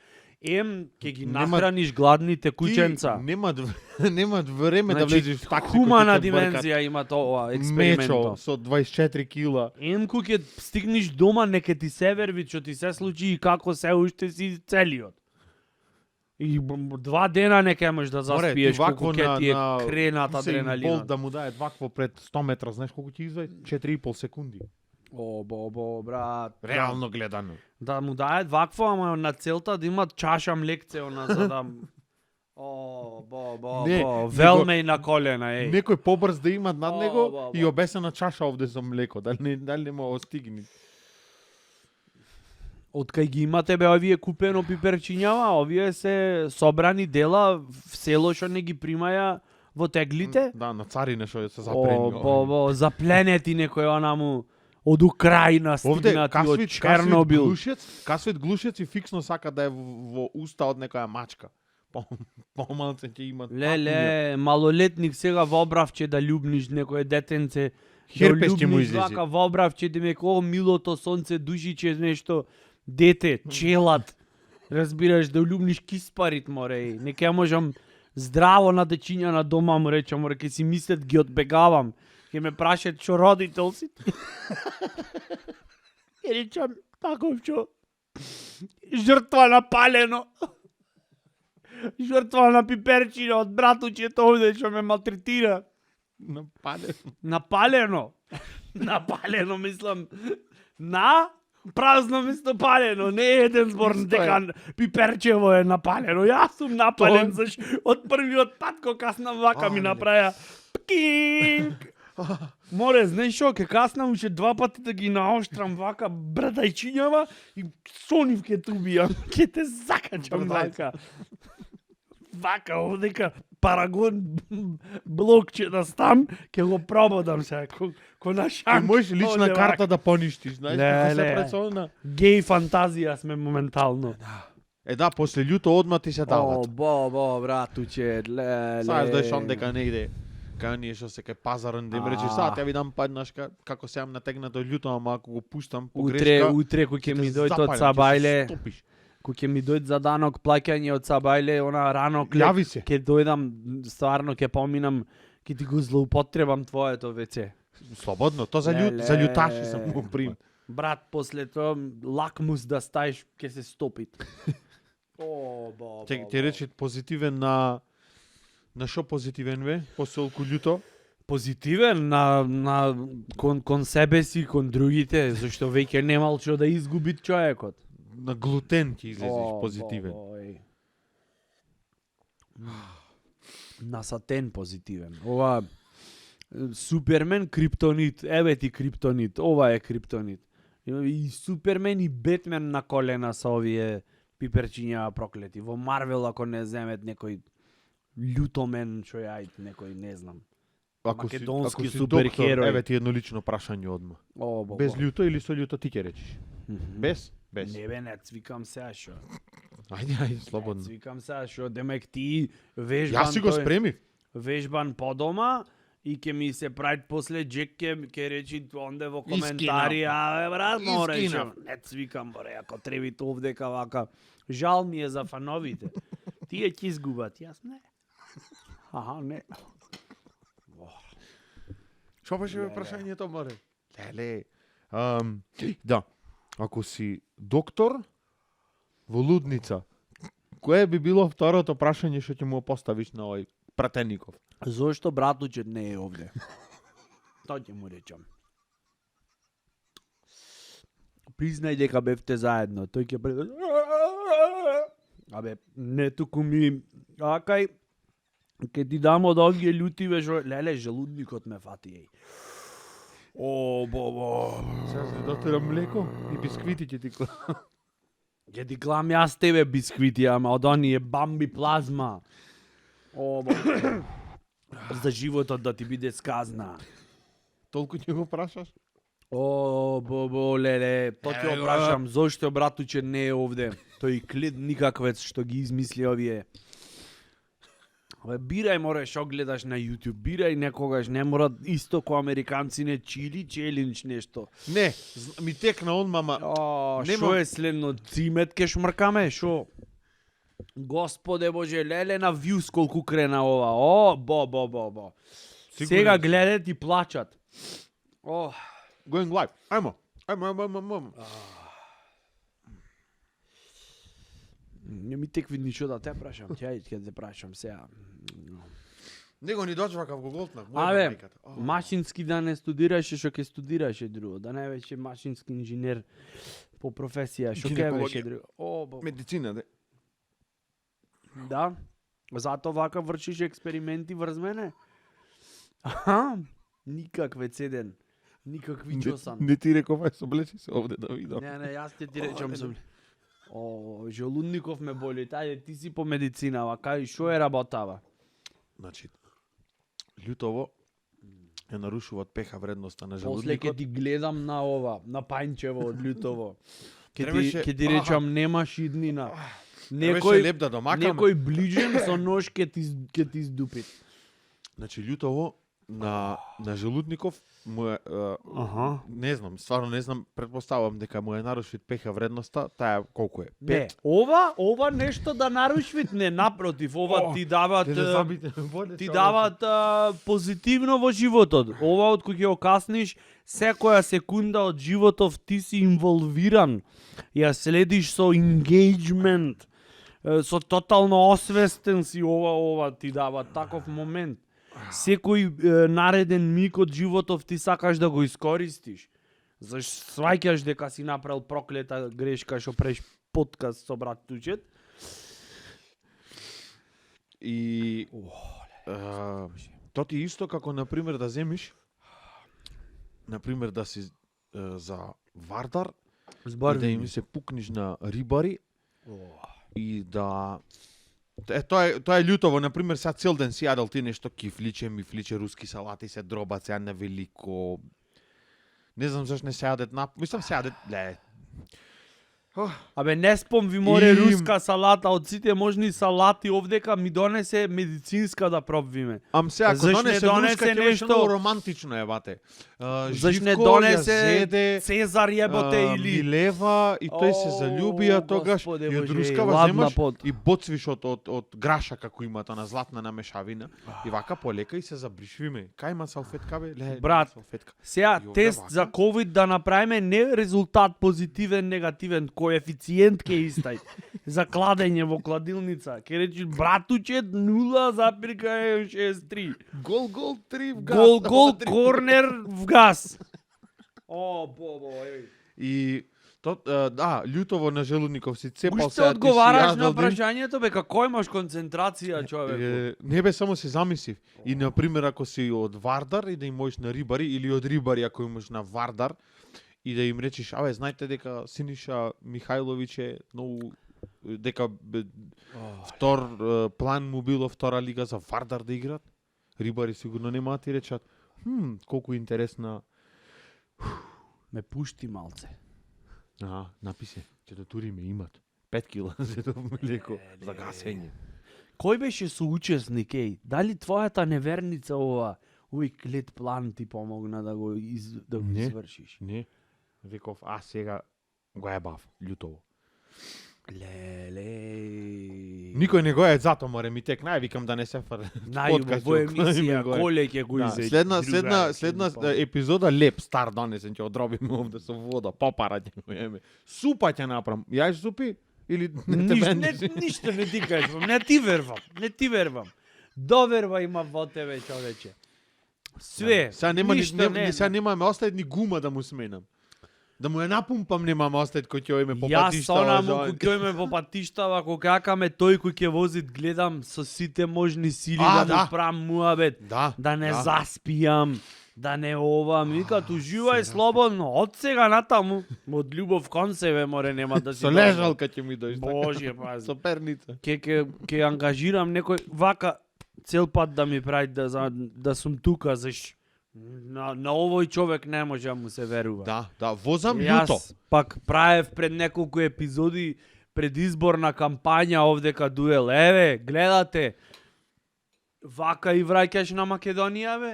Speaker 1: ем ке ги
Speaker 2: Нема-
Speaker 1: нахраниш гладните кученца.
Speaker 2: Немат време да влезеш в такси.
Speaker 1: Хумана димензија има тоа
Speaker 2: Мечо
Speaker 1: експериментот.
Speaker 2: со 24 кила.
Speaker 1: Емку ќе стигнеш дома, нека ти се верви што ти се случи и како се уште си целиот. И 2 дена нека можеш да заспиеш колку ќе ти е кренат
Speaker 2: Болт
Speaker 1: адреналинот.
Speaker 2: да му дае вакво пред 100 метра, знаеш колку ќе извади? 4,5 секунди.
Speaker 1: Брат.
Speaker 2: Реално гледано.
Speaker 1: Да му дае вакво, ама на целта да има чаша млекце, она за да...
Speaker 2: Не,
Speaker 1: Велме и на колена, еј.
Speaker 2: Некој побрз да има над него
Speaker 1: бо.
Speaker 2: и обесена чаша овде со млеко, дали не му стигни.
Speaker 1: Од кај ги имате бе овие купено пиперчињава, овие се собрани дела в село што не ги примаја во теглите.
Speaker 2: Да, на царине што се запрени.
Speaker 1: Запленети некој онаму од Украина
Speaker 2: Овде
Speaker 1: стигнати од
Speaker 2: касвит
Speaker 1: Чернобил.
Speaker 2: глушец и фиксно сака да е во уста од некоја мачка. Помалце ќе има.
Speaker 1: Леле, малолетник сега во обравче да љубниш некое детенце.
Speaker 2: Херпес ќе му
Speaker 1: љубниш
Speaker 2: излезе.
Speaker 1: вака во обравче, демек, милото сонце душиче нешто дете, челат. Разбираш, да љубниш киспарит, море. Не ќе можам здраво на дечиња на дома, му речам, море, ќе си мислят ги одбегавам. Ќе ме прашат што родител си. Ќе речам, таков што жртва на палено. Жртва на пиперчина од братучето овде што ме малтретира. Напалено. Напалено, мислам. На празно место палено. Не е еден збор дека пиперчево е напалено. Јас сум напален, заш од првиот пат кога каснам вака ми направија пкинг. Море, знаеш шо, ке каснам уште 2 пати да ги наоштрам вака брадајчињава и сонив ке те убијам. Ке те закачам вака. Вака овдека парагон блокче да стам, ке го прободам сега, ко на шанк.
Speaker 2: Ти можеш лична
Speaker 1: овде
Speaker 2: карта
Speaker 1: вака.
Speaker 2: да поништиш, знаеш како се пресона.
Speaker 1: Геј фантазија сме моментално.
Speaker 2: Да, после љуто одма ти се дават.
Speaker 1: Братуче, леле.
Speaker 2: Сајаш да ешон дека негде кај ние што се кај пазарен да им речеш сад, ја ви дам паднаш како се јам натегнато љуто, ама ако го пуштам по грешка,
Speaker 1: Утре кој ќе ми дојде од Сабајле,
Speaker 2: стопиш.
Speaker 1: кој ќе ми дојде за данок плаќање од Сабајле, она рано
Speaker 2: Јави се.
Speaker 1: ќе дојдам, стварно ќе поминам, ќе ти го злоупотребам твоето веќе.
Speaker 2: Слободно, то за љуташи сам го прим.
Speaker 1: Брат, после тоа лакмус да стаиш ќе се стопит.
Speaker 2: Ќе рече позитивен на што позитивен бе? После толку љуто?
Speaker 1: Позитивен на кон себе си, кон другите, зашто веќе немал што да изгуби човекот.
Speaker 2: На глутен ќе излезеш позитивен.
Speaker 1: На сатен позитивен. Ова Супермен криптонит, еве ти криптонит, ова е криптонит. И Супермен и Бетмен на колена со овие пиперчиња проклети. Во Марвел ако не земет некој лютомен што јајд, некој не знам. Македонски
Speaker 2: си
Speaker 1: суперхерој.
Speaker 2: доктор, еве ти едно лично прашање одма.
Speaker 1: О, бо,
Speaker 2: Без
Speaker 1: бо.
Speaker 2: љуто или со љуто ти ќе речеш? Без? Без.
Speaker 1: Не бе, не цвикам сега шо.
Speaker 2: Ајде, слободно.
Speaker 1: Не цвикам сега шо. Демек ти вежбан
Speaker 2: Јас си го
Speaker 1: тој-
Speaker 2: спремив.
Speaker 1: вежбан по дома и ќе ми се прави после Джек ќе речи онде во
Speaker 2: Искина.
Speaker 1: коментари, а брат, но
Speaker 2: Искина.
Speaker 1: речем, не цвикам боре, ако требите овдека вака. Жал ми е за фановите. Тие ќе изгубат, јас не. Аха, не.
Speaker 2: Што беше бе прашањето, море? Леле. Да. Ако си доктор во лудница, кое би било второто прашање што ќе му поставиш на овој пратеников?
Speaker 1: Зошто братучет не е овде? Тоа ќе му речам. Признај дека бевте заедно. Тој ќе Абе, не туку ми акај ќе ти дам од овие љутиве леле, желудникот ме фати еј. О, бобо.
Speaker 2: Сега се дотерам млеко и бисквити ќе ти клам.
Speaker 1: Ќе ти клам јас тебе бисквити, ама од оние бамби плазма. О, бобо. За животот да ти биде сказна.
Speaker 2: Толку ќе го прашаш?
Speaker 1: О, бобо, леле, тоа ќе го прашам, зошто братуче не е овде? Тој клид никаквец што ги измисли овие. Абе, бирај, море, шо гледаш на YouTube, бирај некогаш, не мора исто ко американци не чили, челендж нешто.
Speaker 2: Не, ми текна он, мама.
Speaker 1: О,
Speaker 2: Нема-
Speaker 1: шо е следно, цимет ке шмркаме, шо? Господе Боже, леле на views колку крена ова, о, бо.
Speaker 2: Сигурен
Speaker 1: Сега
Speaker 2: си.
Speaker 1: гледат и плачат. О,
Speaker 2: Going live. Ајмо.
Speaker 1: не ми текви ништо да те прашам, ќе те прашам сега.
Speaker 2: Него ни дочвакав го голтнав.
Speaker 1: Абе, машински да не студираше, што ќе студираше друго, да не беше машински инженер по професија, што ќе
Speaker 2: Гинекологија.
Speaker 1: беше друго. О, бо.
Speaker 2: Медицина, де.
Speaker 1: Да. Зато вака вршиш експерименти врз мене? Аха, никакве цеден. Никакви чосан.
Speaker 2: Не ти реков, ај соблечи се овде да видам.
Speaker 1: Не, јас ќе ти речам сум. О, желудников ме боли, тајде ти си по медицина, вака и шо е работава?
Speaker 2: Значи, љутово ја нарушуваат пеха вредноста на
Speaker 1: После ќе
Speaker 2: желудникот.
Speaker 1: ти гледам на ова, на пајнчево од љутово.
Speaker 2: Требаше-
Speaker 1: Ќе ти речам немаш иднина.
Speaker 2: Некој
Speaker 1: Некој
Speaker 2: леп да домакам.
Speaker 1: некој ближен со нож ќе ти издупи.
Speaker 2: Значи љутово на желудников му е
Speaker 1: Аха.
Speaker 2: не знам, стварно не знам, претпоставувам дека му е нарушит пеха вредноста, таа колку е?
Speaker 1: Не, ова нешто да нарушвит, не, напротив, ова ти дават ти дават позитивно во животот. Ова од кој ќе окасниш, секоја секунда од животов ти си инволвиран. Ја следиш со engagement, со тотално освестен си, ова ти дава таков момент. Секој нареден миг од животов ти сакаш да го искористиш. Зашто сваќаш дека си направил проклета грешка што преш подкаст со брат Тучет.
Speaker 2: И тоа ти исто како на пример да земиш на пример да си за Вардар и да им се пукниш на рибари и да тоа е љутово, на пример, сега цел ден си јадел ти нешто кифличе, мифличе, руски салати, се дробат сега на велико. Не знам зашто не се јадет мислам се јадет, ле.
Speaker 1: Абе, не спом ви море
Speaker 2: Им.
Speaker 1: руска салата, од сите можни салати овдека ми донесе медицинска да пробвиме.
Speaker 2: Ам сега, ако
Speaker 1: Заш не
Speaker 2: донесе
Speaker 1: донесе
Speaker 2: руска, ќе беше
Speaker 1: нешто-
Speaker 2: многу романтично, ебате.
Speaker 1: Заш не
Speaker 2: Живко ја
Speaker 1: донесе
Speaker 2: зеде,
Speaker 1: Цезар јеботе или
Speaker 2: Милева и тој се залјуби, а тогаш
Speaker 1: Господе
Speaker 2: ја
Speaker 1: Боже,
Speaker 2: друскава
Speaker 1: ладна
Speaker 2: земаш
Speaker 1: пот.
Speaker 2: и боцвиш од граша како има таа на златна намешавина и вака полека и се забришвиме. Кај има салфетка бе? Ле,
Speaker 1: Брат,
Speaker 2: салфетка.
Speaker 1: Сега
Speaker 2: И овде
Speaker 1: тест
Speaker 2: вака.
Speaker 1: за COVID да направиме не резултат позитивен, негативен, коефициент ке истај. За кладење во кладилница. Ке речи братуче 0,63.
Speaker 2: Гол 3 в газ.
Speaker 1: Гол корнер в газ. О, бобо, еј.
Speaker 2: И да, љутово на желудников си цепал
Speaker 1: Уште
Speaker 2: сега ти си
Speaker 1: одговараш на
Speaker 2: јадел ден.
Speaker 1: прашањето, бе, како имаш концентрација, човеку?
Speaker 2: Не бе, само се замислив. И на пример ако си од Вардар и да им можеш на рибари или од рибари ако имаш на Вардар и да им речеш, абе, знаете дека Синиша Михајловиќ е многу дека втор план му било втора лига за Вардар да играат. Рибари сигурно нема да ти речат, колку интересна.
Speaker 1: Ме пушти малце.
Speaker 2: Написе, че да туриме имат 5 кила за млеко за гасење.
Speaker 1: Кој беше соучесник, еј? Дали твојата неверница овој клет план ти помогна да го
Speaker 2: Не.
Speaker 1: извршиш?
Speaker 2: Не, виков, сега го ебав, љутово.
Speaker 1: Леле.
Speaker 2: Никој не го е зато, море ми тек, викам да не се фар.
Speaker 1: Најубаво емисија, коле ќе го
Speaker 2: Да,
Speaker 1: изети.
Speaker 2: следна епизода леп стар донесен ќе одробиме овде со вода, попара ќе го еме. Супа ќе направам. Јаеш супи или не те бендиш?
Speaker 1: Ништо не ти кажувам, не ти вервам. Доверба има во тебе, човече. Све.
Speaker 2: Сега нема
Speaker 1: ништо
Speaker 2: сега немаме остави ни гума да му сменам. Да му ја напумпам немаме остави кој ќе оиме по
Speaker 1: Јас
Speaker 2: патиштава.
Speaker 1: сонаму кој ќе име по патиштава, кога какаме тој кој ќе возит, гледам со сите можни сили да му правам муабет, да не заспијам, да не овам, викат уживај слободно, од сега натаму, од љубов кон себе море нема да си.
Speaker 2: Со лежалка ќе ми дојш.
Speaker 1: Боже, пази.
Speaker 2: Со перница.
Speaker 1: Ќе ангажирам некој вака цел пат да ми прави да сум тука, заш на овој човек не може да му се верува.
Speaker 2: Да, возам љуто.
Speaker 1: Јас пак правев пред неколку епизоди предизборна кампања овдека дуел. Еве, гледате. Вака и враќаш на Македонија, бе?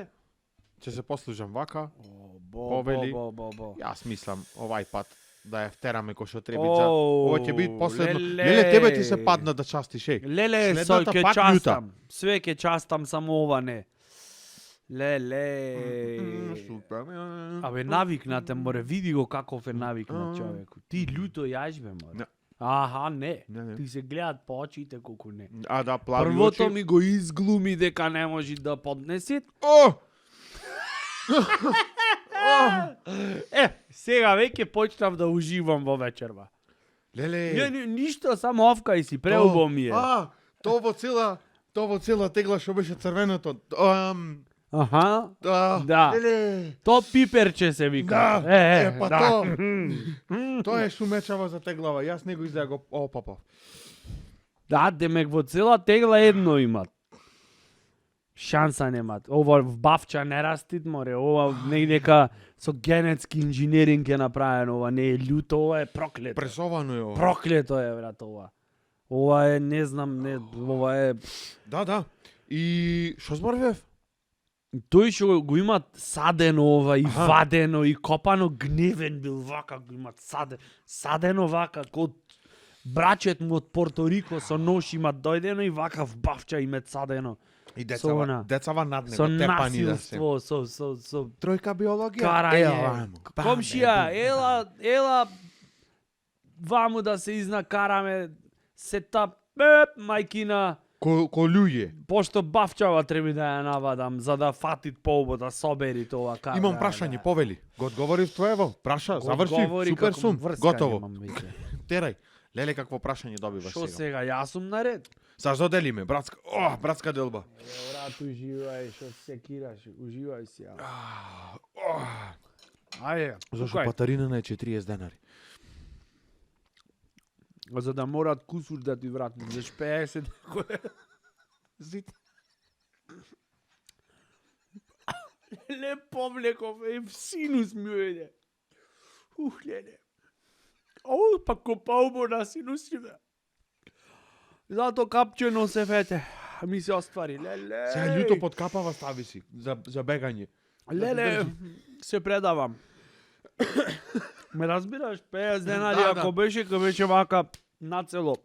Speaker 2: Ќе се послужам вака.
Speaker 1: Повели.
Speaker 2: Јас мислам овај пат да ја втераме кој што Требица. Ова ќе биде последно.
Speaker 1: Леле.
Speaker 2: Тебе ти се падна да частиш,
Speaker 1: Леле, со
Speaker 2: следната
Speaker 1: ќе
Speaker 2: пак
Speaker 1: частам. Све ќе частам, само ова не. Леле.
Speaker 2: Супер.
Speaker 1: Абе, навикнате, море, види го каков е навикнат човек. Ти љуто јаш, бе, море.
Speaker 2: Не.
Speaker 1: Аха, не.
Speaker 2: Не.
Speaker 1: Ти се гледат по очите колку не.
Speaker 2: Да, плави
Speaker 1: Првото
Speaker 2: очи.
Speaker 1: ми го изглуми дека не може да поднесе. Сега веќе почнав да уживам во вечерва.
Speaker 2: Леле.
Speaker 1: Ништо, само овкај си, преубаво ми е.
Speaker 2: То во цела тегла што беше црвеното.
Speaker 1: Аха, да.
Speaker 2: Леле.
Speaker 1: То пиперче се вика.
Speaker 2: Па
Speaker 1: да.
Speaker 2: Тоа е шумечава за теглава. Јас него издаја го опапав.
Speaker 1: Да, демек во цела тегла едно имат. Шанса немат. Ова в бавча не растит, море. Ова негдека со генетски инженеринг е направено. Ова не е љуто, ова е проклето.
Speaker 2: Пресовано е ова.
Speaker 1: Проклето е, брат, ова. Ова е, не знам, ова е...
Speaker 2: Да. И што зборував?
Speaker 1: Тој што го имат садено ова и вадено и копано, гневен бил вака, го имат садено вака, код брачет му од Порторико со нож имат дојдено и вака в бавча имат садено.
Speaker 2: И
Speaker 1: она,
Speaker 2: децава над него,
Speaker 1: Со
Speaker 2: тепани да се.
Speaker 1: насилство, со
Speaker 2: Тројка биологија.
Speaker 1: карање. Комшија, ела ваму да се изнакараме сета мајкина.
Speaker 2: Ко луѓе.
Speaker 1: Пошто бавчава треба да ја навадам за да фатит полбо, да собери тоа кара.
Speaker 2: Имам прашање, повели. Го одговори твоево? Праша, заврши, супер сум, готово. Терај. Леле, какво прашање добиваш
Speaker 1: Шо
Speaker 2: сега?
Speaker 1: сега, јас сум наред?
Speaker 2: Са заделиме, братска делба.
Speaker 1: Брат, уживај, шо се кираш, уживај си. Ајде,
Speaker 2: Зашо патарина е 40 денари?
Speaker 1: За да морат кусур да ти вратат, за 50
Speaker 2: Зит.
Speaker 1: Ле повлеков, синус ми ујде. Леле. Оу, па копаубо на синусиве. Зато капчено се фете. Ми се оствари, леле.
Speaker 2: Сега љуто под капава стави си, за бегање.
Speaker 1: Леле, се предавам. Ме разбираш, 50 денари,
Speaker 2: Да,
Speaker 1: ако беше вака нацело.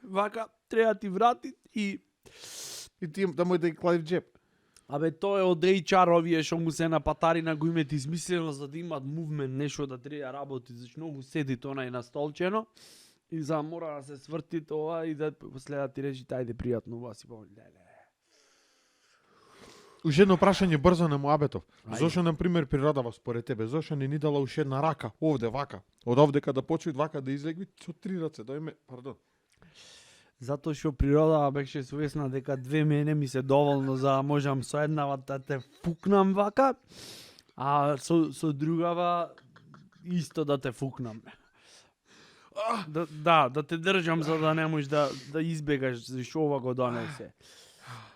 Speaker 1: Вака, треба ти врати и...
Speaker 2: И ти да му да клади в джеп.
Speaker 1: Абе, тоа е од HR овие што му се на патарина го имат измислено за да имат мувмент, нешто да треба работи, зашто многу седи тоа на столчено и за мора да се сврти тоа и да после да ти речи тајде пријатно, ова си помни.
Speaker 2: Уште едно прашање брзо на муабетов.
Speaker 1: Ајде.
Speaker 2: Зошто на пример природава според тебе? Зошто не ни дала уште една рака овде вака? Од овдека да почуи вака да излегви со 3 раце, дојме, пардон.
Speaker 1: Затоа што природава беше свесна дека 2 мене ми се доволно за да можам со еднава да те фукнам вака, а со другава исто да те фукнам.
Speaker 3: Да те држам за да не можеш да избегаш зашто ова го донесе.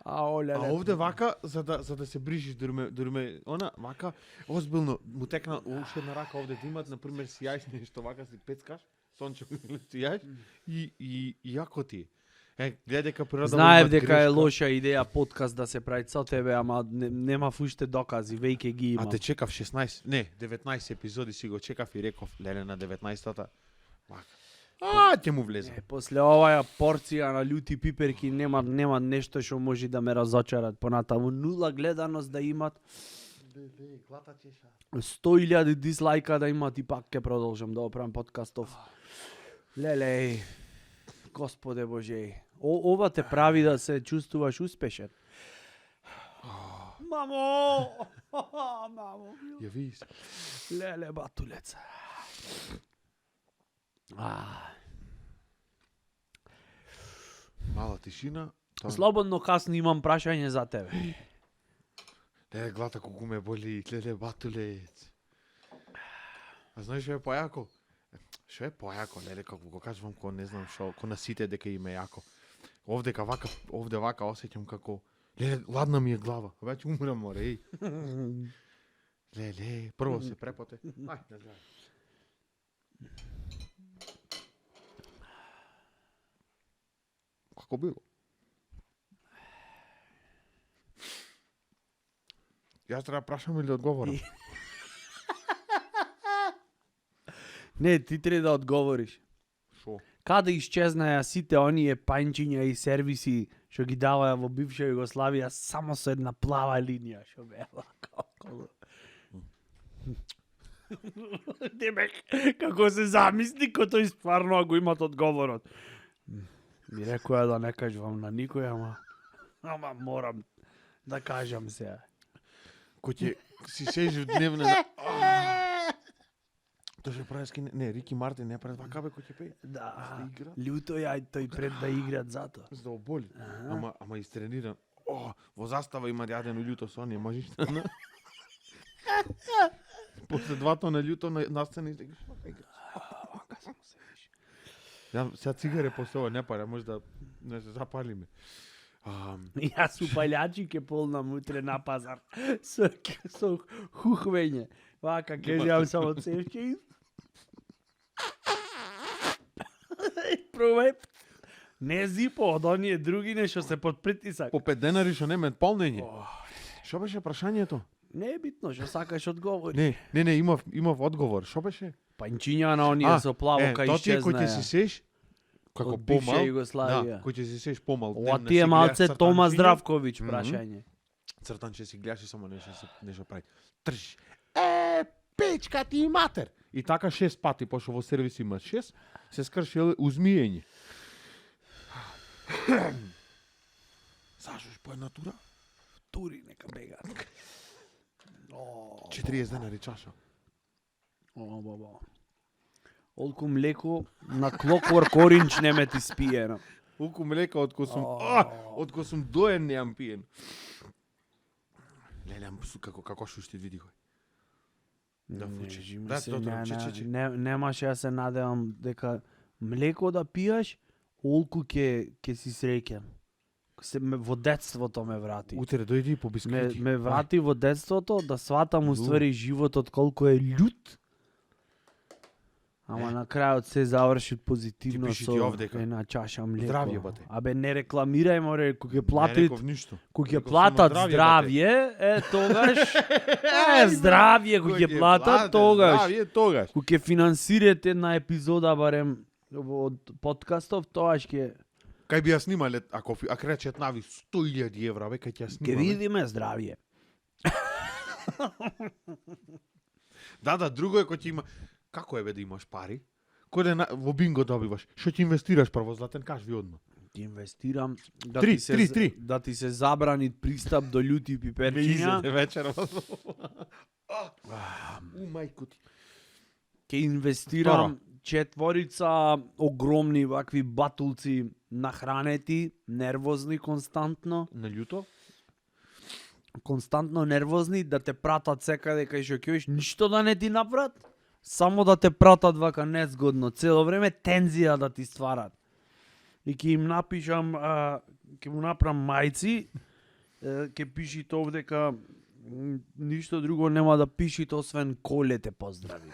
Speaker 3: Оле,
Speaker 2: А овде вака за да се брижиш дуриме она вака озбилно му текна уште една рака овде да имат на пример сијајш нешто вака си пецкаш, сонче сијајш и јако ти. Гледај дека природа
Speaker 3: Знаев дека е лоша идеја подкаст да се прави со тебе, ама нема уште докази, веќе ги има.
Speaker 2: А те чекав 16, не, 19 епизоди си го чекав и реков, леле на 19-та. Вака. Ќе му влезе.
Speaker 3: После оваа порција на љути пиперки нема нешто што може да ме разочарат понатаму. 0 гледаност да имат, 100.000 дислайка да имат и пак ќе продолжам да оправам подкастов. Леле, Господе Боже, ова те прави да се чувствуваш успешен. Мамо! Мамо!
Speaker 2: Ја видиш.
Speaker 3: Леле, батулец.
Speaker 2: Мала тишина.
Speaker 3: Слободно касно имам прашање за тебе.
Speaker 2: Леле, глата колку ме боли, леле, батулец. А знаеш што е појако? Што е појако, леле, како го кажувам, ко не знам што, ко на сите дека им е јако. Овде вака осеќам како, леле, ладна ми е глава, веќе умрам море, еј. Леле, прво се препоте. Ај, не знам. Како било? Јас треба прашам или одговорам?
Speaker 3: Не, ти треба да одговориш.
Speaker 2: Шо?
Speaker 3: Каде исчезнаја сите оние пајнчиња и сервиси што ги даваја во бивша Југославија само со една плава линија што беа околу. Демек, како се замисли ко тој стварно го имат одговорот. Ми рекоја да не кажувам на никој, ама морам да кажам сега.
Speaker 2: Кој ќе си сежи дневна... Тоа што прави не, Рики Мартин не прави вака бе кој ќе пее.
Speaker 3: Да,
Speaker 2: Да игра.
Speaker 3: луто ја тој пред да играат затоа.
Speaker 2: За да оболи. Ама истрениран. Во застава има јадено љуто со оние, можеш да... После 2 тона љуто на сцена и сега вака играш. Вака само се виш. Ја сега цигаре после ова не пара, може да не се запалиме.
Speaker 3: Јас упалјачи ке полнам утре на пазар со хухвење. Вака ке јам само цевче и... Пробај. Не зипо, од оние други нешто се под притисак.
Speaker 2: По 5 денари што нема полнење. Што беше прашањето?
Speaker 3: Не е битно, што сакаш одговори.
Speaker 2: Не, имав одговор. Што беше?
Speaker 3: Пајнчиња на оние со плаво кај
Speaker 2: тоа ти е кој ќе си
Speaker 3: исчезнаја.
Speaker 2: сеш како
Speaker 3: Од бивша
Speaker 2: помал.
Speaker 3: Југославија.
Speaker 2: Да, кој ќе си сеш помал.
Speaker 3: Ова
Speaker 2: ден
Speaker 3: ти е
Speaker 2: си
Speaker 3: малце
Speaker 2: гледаш
Speaker 3: Тома
Speaker 2: цртанчиња,
Speaker 3: Здравковиќ прашање.
Speaker 2: Цртанче си гледаш и само нешто прави. Трш. Печка ти матер. И така 6 пати, пошто во сервис има 6, се скрши узмиење. Сашош по една тура?
Speaker 3: Тури нека бегаат.
Speaker 2: 40 денари чаша.
Speaker 3: Баба. Олку млеко на Clockwork Orange не ме ти спиено.
Speaker 2: Улку млека откој сум доен неам пиен. Леле, како шушти види кој. Да фучиш. Да,
Speaker 3: Немаше ја се надевам дека млеко да пиеш, олку ќе си среќен. Во детството ме врати.
Speaker 2: Утре дојди по бисквити.
Speaker 3: Ме врати во детството да сватам уствари животот колку е љут. Ама на крајот се заврши позитивно
Speaker 2: Ти пиши
Speaker 3: со
Speaker 2: ти овде
Speaker 3: една чаша млеко.
Speaker 2: Здравје, бате.
Speaker 3: Абе не рекламирај море, кога ќе платат,
Speaker 2: Не реков ништо.
Speaker 3: кога ќе
Speaker 2: Реков
Speaker 3: платат
Speaker 2: само
Speaker 3: здравје, тогаш здравје кога ќе платат тогаш.
Speaker 2: Здравје тогаш.
Speaker 3: Кога ќе финансирате една епизода барем од подкастов, тогаш ќе
Speaker 2: Кај би ја снимале, ако речет нави 100.000 евра, ве кај ќе ја
Speaker 3: ќе
Speaker 2: снимале.
Speaker 3: видиме здравје.
Speaker 2: Да, друго е кој ќе има. Како е бе да имаш пари? Кој да во бинго добиваш? Што ќе инвестираш прво, Златен, кажи одма.
Speaker 3: Ти инвестирам
Speaker 2: Три.
Speaker 3: да ти се забрани пристап до љути пиперчиња.
Speaker 2: вечер. Мајко ти.
Speaker 3: Ќе инвестирам 4 огромни вакви батулци нахранети, нервозни константно.
Speaker 2: На љуто?
Speaker 3: Константно нервозни, да те пратат секаде кај што ќоиш, ништо да не ти направат. само да те пратат вака незгодно, цело време тензија да ти стварат. И ќе им напишам, ќе му направам мајци, ќе пишите овдека ништо друго нема да пишите освен Коле те поздрави.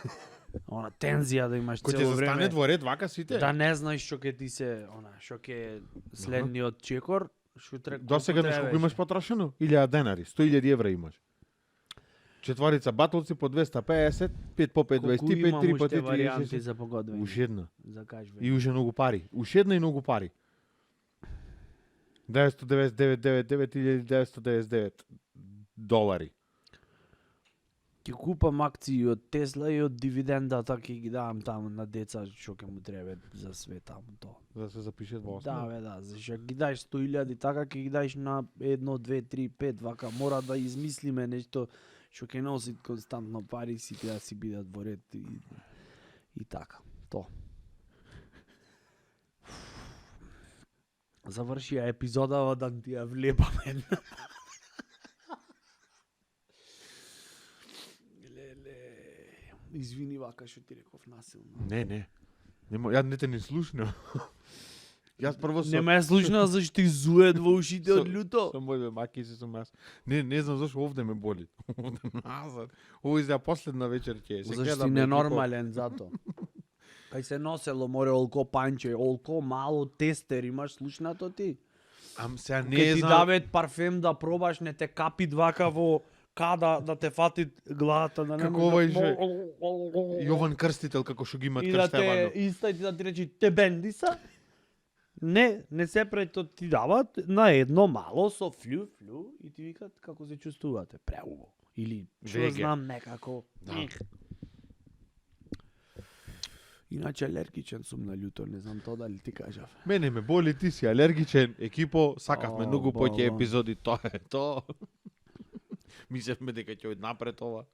Speaker 3: Она тензија да имаш
Speaker 2: Кој ќе
Speaker 3: цело
Speaker 2: застане
Speaker 3: време.
Speaker 2: во ред вака сите?
Speaker 3: Да не знаеш што ќе ти се, што ќе следниот чекор, шутре
Speaker 2: До сега нешто колку имаш потрошено? 1000 денари, 100.000 евра имаш. Четворица батолци по 250, 5 по 5, 25, 3 по 3,
Speaker 3: варианти
Speaker 2: 36.
Speaker 3: за погодвање.
Speaker 2: Уш една.
Speaker 3: Закажување.
Speaker 2: И уже многу пари. Уш една и многу пари. 999.999 долари.
Speaker 3: Ќе купам акции од Тесла и од дивидендата ќе ги давам таму на деца што ќе му треба за све таму тоа.
Speaker 2: Да се запишат во
Speaker 3: Да,
Speaker 2: основа.
Speaker 3: бе, да, зашто ги даеш 100.000 така ќе ги даеш на 1, 2, 3, 5, вака мора да измислиме нешто што ќе носи константно пари, сите да си бидат во ред и така. Тоа. Завршија епизодава да ти ја влепаме. Извини вака што ти реков насилно.
Speaker 2: Не. Ја не те не слушна. Јас прво
Speaker 3: Не ме слушна зашто ти зует во ушите од љуто.
Speaker 2: Со мој маки си сум јас. Не знам зашто овде ме боли. Овде назад. Ово изја последна вечер ќе е. Се
Speaker 3: Зашто
Speaker 2: гледам
Speaker 3: си
Speaker 2: екипа.
Speaker 3: ненормален зато. Кај се носело море олко панче, олко мало тестер имаш слушнато ти.
Speaker 2: Ам сега
Speaker 3: Ке
Speaker 2: не
Speaker 3: ти
Speaker 2: знам.
Speaker 3: давет парфем да пробаш, не те капи вака во када да те фати главата да не
Speaker 2: Како
Speaker 3: можеш
Speaker 2: овој
Speaker 3: да...
Speaker 2: Јован Крстител како што ги имат
Speaker 3: и да те
Speaker 2: крштевано.
Speaker 3: истајти да ти речи те бендиса. Не се прето ти дават на едно мало со флю и ти викат како се чувствувате преубаво или што
Speaker 2: Веќе.
Speaker 3: знам некако.
Speaker 2: Да.
Speaker 3: Ех. Иначе алергичен сум на љуто, не знам тоа дали ти кажав.
Speaker 2: Мене ме боли, ти си алергичен, екипо, сакавме
Speaker 3: О,
Speaker 2: многу поќе
Speaker 3: бала.
Speaker 2: епизоди, тоа е тоа. Мислевме дека ќе од напред ова.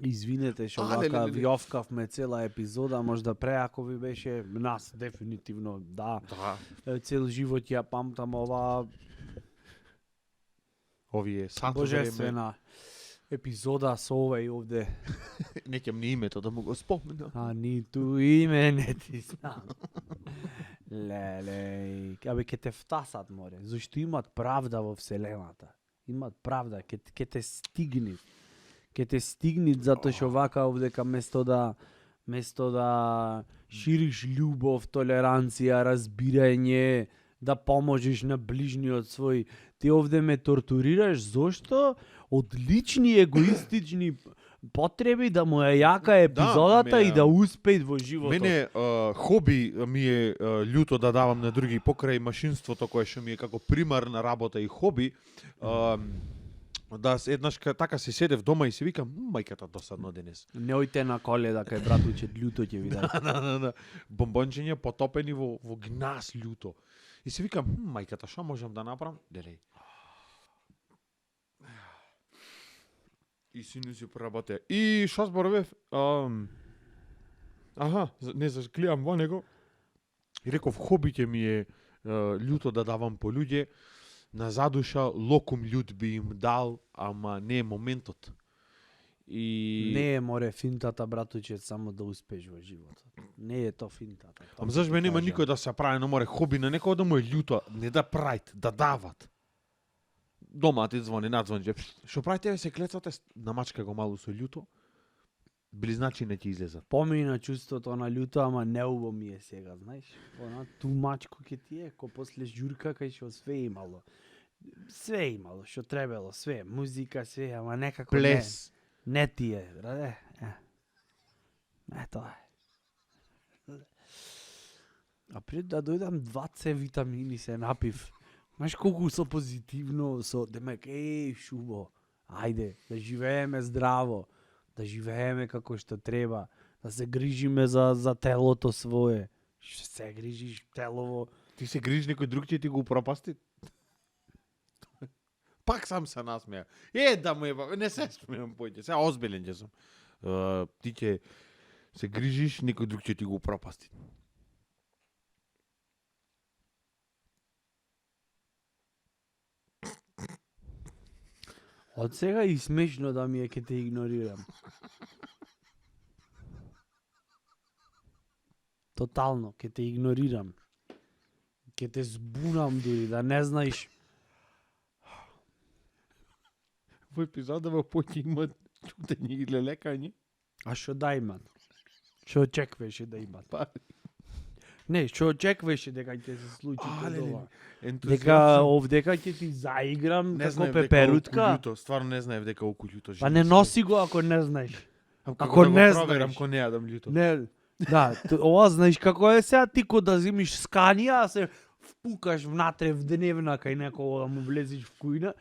Speaker 3: Извинете што
Speaker 2: Але,
Speaker 3: вака
Speaker 2: леле.
Speaker 3: вјовкавме цела епизода, можда преако ви беше нас дефинитивно, да.
Speaker 2: Да.
Speaker 3: Цел живот ја памтам ова
Speaker 2: Овие сато време.
Speaker 3: божествена епизода со овај овде.
Speaker 2: Неќам ни името да му го споменам.
Speaker 3: А ниту име не ти знам. Леле, абе ке те втасат море, зашто имат правда во вселената. Имат правда, ке те стигнит. Ке те стигнит затоа што вака овдека место да шириш љубов, толеранција, разбирање, да поможеш на ближниот свој, ти овде ме тортурираш, зошто? Од лични егоистични потреби да му е јака епизодата
Speaker 2: ме,
Speaker 3: и да успеет во животот.
Speaker 2: Мене хоби ми е љуто да давам на други покрај машинството кое што ми е како примарна работа и хоби. Да еднаш така се седев дома и си викам, мајката досадно денес.
Speaker 3: Не ојте на Коледа кај братуче љуто ќе ви даде.
Speaker 2: Да. Бомбончиња потопени во гнас љуто. И си викам, мајката, што можам да направам? Делеј. И сину си проработе. И што зборував? Не заклиам во него. И реков, хобиќе ми е љуто да давам по луѓе. На задуша локум људ би им дал, ама не е моментот. И
Speaker 3: Не е море финтата, братуче, само да успееш во животот. Не е то финтата.
Speaker 2: Ама зашто нема никој да се прави на море хоби на некој да му е љуто, не да правит, да дават. Дома ти звони, надзвони, што правите ве се клецате, намачка го малу со љуто, близначи не ќе излезат.
Speaker 3: Помина чувството на љуто, ама неубо ми е сега, знаеш? Она тумачко ќе ти е, ко после журка кај што све имало. Све имало, што требало, све, музика, све, ама некако
Speaker 2: Плес.
Speaker 3: не ти е, браде. Не, тоа е. А пред да дојдам 2C витамини се напив. Знаеш колку со позитивно, со демек, шубо, ајде, да живееме здраво, да живееме како што треба, да се грижиме за телото свое. Што се грижиш телово?
Speaker 2: Ти се грижиш некој друг ќе ти го упропасти? Пак сам се насмеја. Да му е, не се смејам поќе, сега озбилен ќе сум. Ти ќе се грижиш, некој друг ќе ти го упропасти.
Speaker 3: Од сега и смешно да ми е ке те игнорирам. Тотално, ќе те игнорирам. Ќе те збунам дури, да не знаеш.
Speaker 2: Во епизодава поќе имат чутење или лекање.
Speaker 3: А што да имат? Што очекуваше да имат?
Speaker 2: Па,
Speaker 3: Не, што очекуваше дека ќе се случи
Speaker 2: леле,
Speaker 3: тоа? Дека
Speaker 2: ентузијазм.
Speaker 3: овдека ќе ти заиграм
Speaker 2: Не
Speaker 3: како
Speaker 2: знаев дека
Speaker 3: пеперутка.
Speaker 2: околјуто, стварно не знаев дека околјуто
Speaker 3: Па не носи го ако не знаеш.
Speaker 2: Ако
Speaker 3: ако не
Speaker 2: не проверам,
Speaker 3: знаеш.
Speaker 2: ако не јадам љуто.
Speaker 3: Не, да, ова знаеш како е сега ти ко да земиш сканија, а се впукаш внатре в дневна кај некого да му влезиш в кујна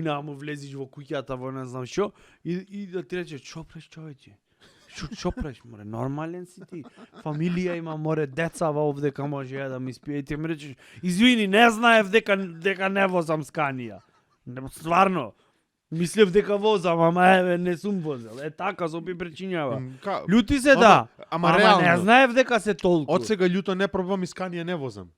Speaker 3: да му влезиш во куќата во не знам што и да ти рече што преш човече. Што преш, море, нормален си ти. Фамилија има, море, деца во овдека може ја да ми спие и ти ми речеш, извини, не знаев дека не возам сканија. Стварно. Мислев дека возам, ама еве не сум возел. Така со би причинјава. Љути се да.
Speaker 2: Ама реално.
Speaker 3: не знаев дека се толку.
Speaker 2: Од сега љуто не пробам и сканија не возам.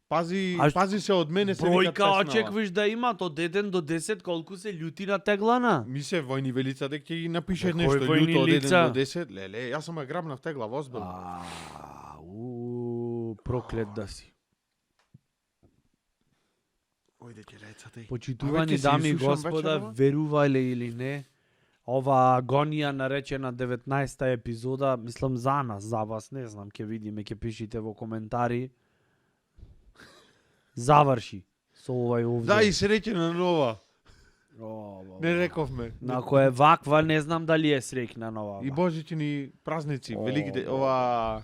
Speaker 2: Пази,
Speaker 3: А
Speaker 2: пази се од мене се
Speaker 3: Бројка
Speaker 2: викат песнава.
Speaker 3: очекваш да имат од 1 до 10 колку се љути на теглана.
Speaker 2: Ми се војни велица дека ќе ги напише
Speaker 3: Бе,
Speaker 2: нешто
Speaker 3: кој војни
Speaker 2: љуто од 1
Speaker 3: лица?
Speaker 2: до 10. Леле, јас сум ја грабнав тегла возбилно.
Speaker 3: Проклет да си.
Speaker 2: Ојде ќе рецате.
Speaker 3: Почитувани
Speaker 2: Ќе се
Speaker 3: дами и
Speaker 2: изсушам
Speaker 3: господа,
Speaker 2: вечерва?
Speaker 3: верувале или не, ова агонија наречена 19-та епизода, мислам за нас, за вас, не знам, ќе видиме, ќе пишите во коментари. Заврши со овај овде.
Speaker 2: Да, и среќна нова.
Speaker 3: О,
Speaker 2: Не рековме.
Speaker 3: Ако е ваква, не знам дали е среќна нова.
Speaker 2: И божични празници,
Speaker 3: О,
Speaker 2: великите,
Speaker 3: о.
Speaker 2: ова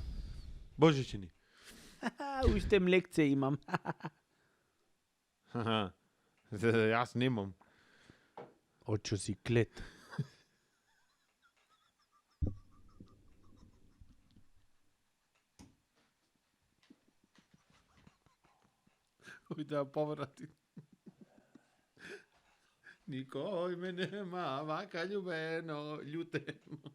Speaker 2: божични.
Speaker 3: Уште млекце имам.
Speaker 2: Јас немам.
Speaker 3: Очо си клет.
Speaker 2: Ој да поврати. Никој ме нема, вака љубено, љутено.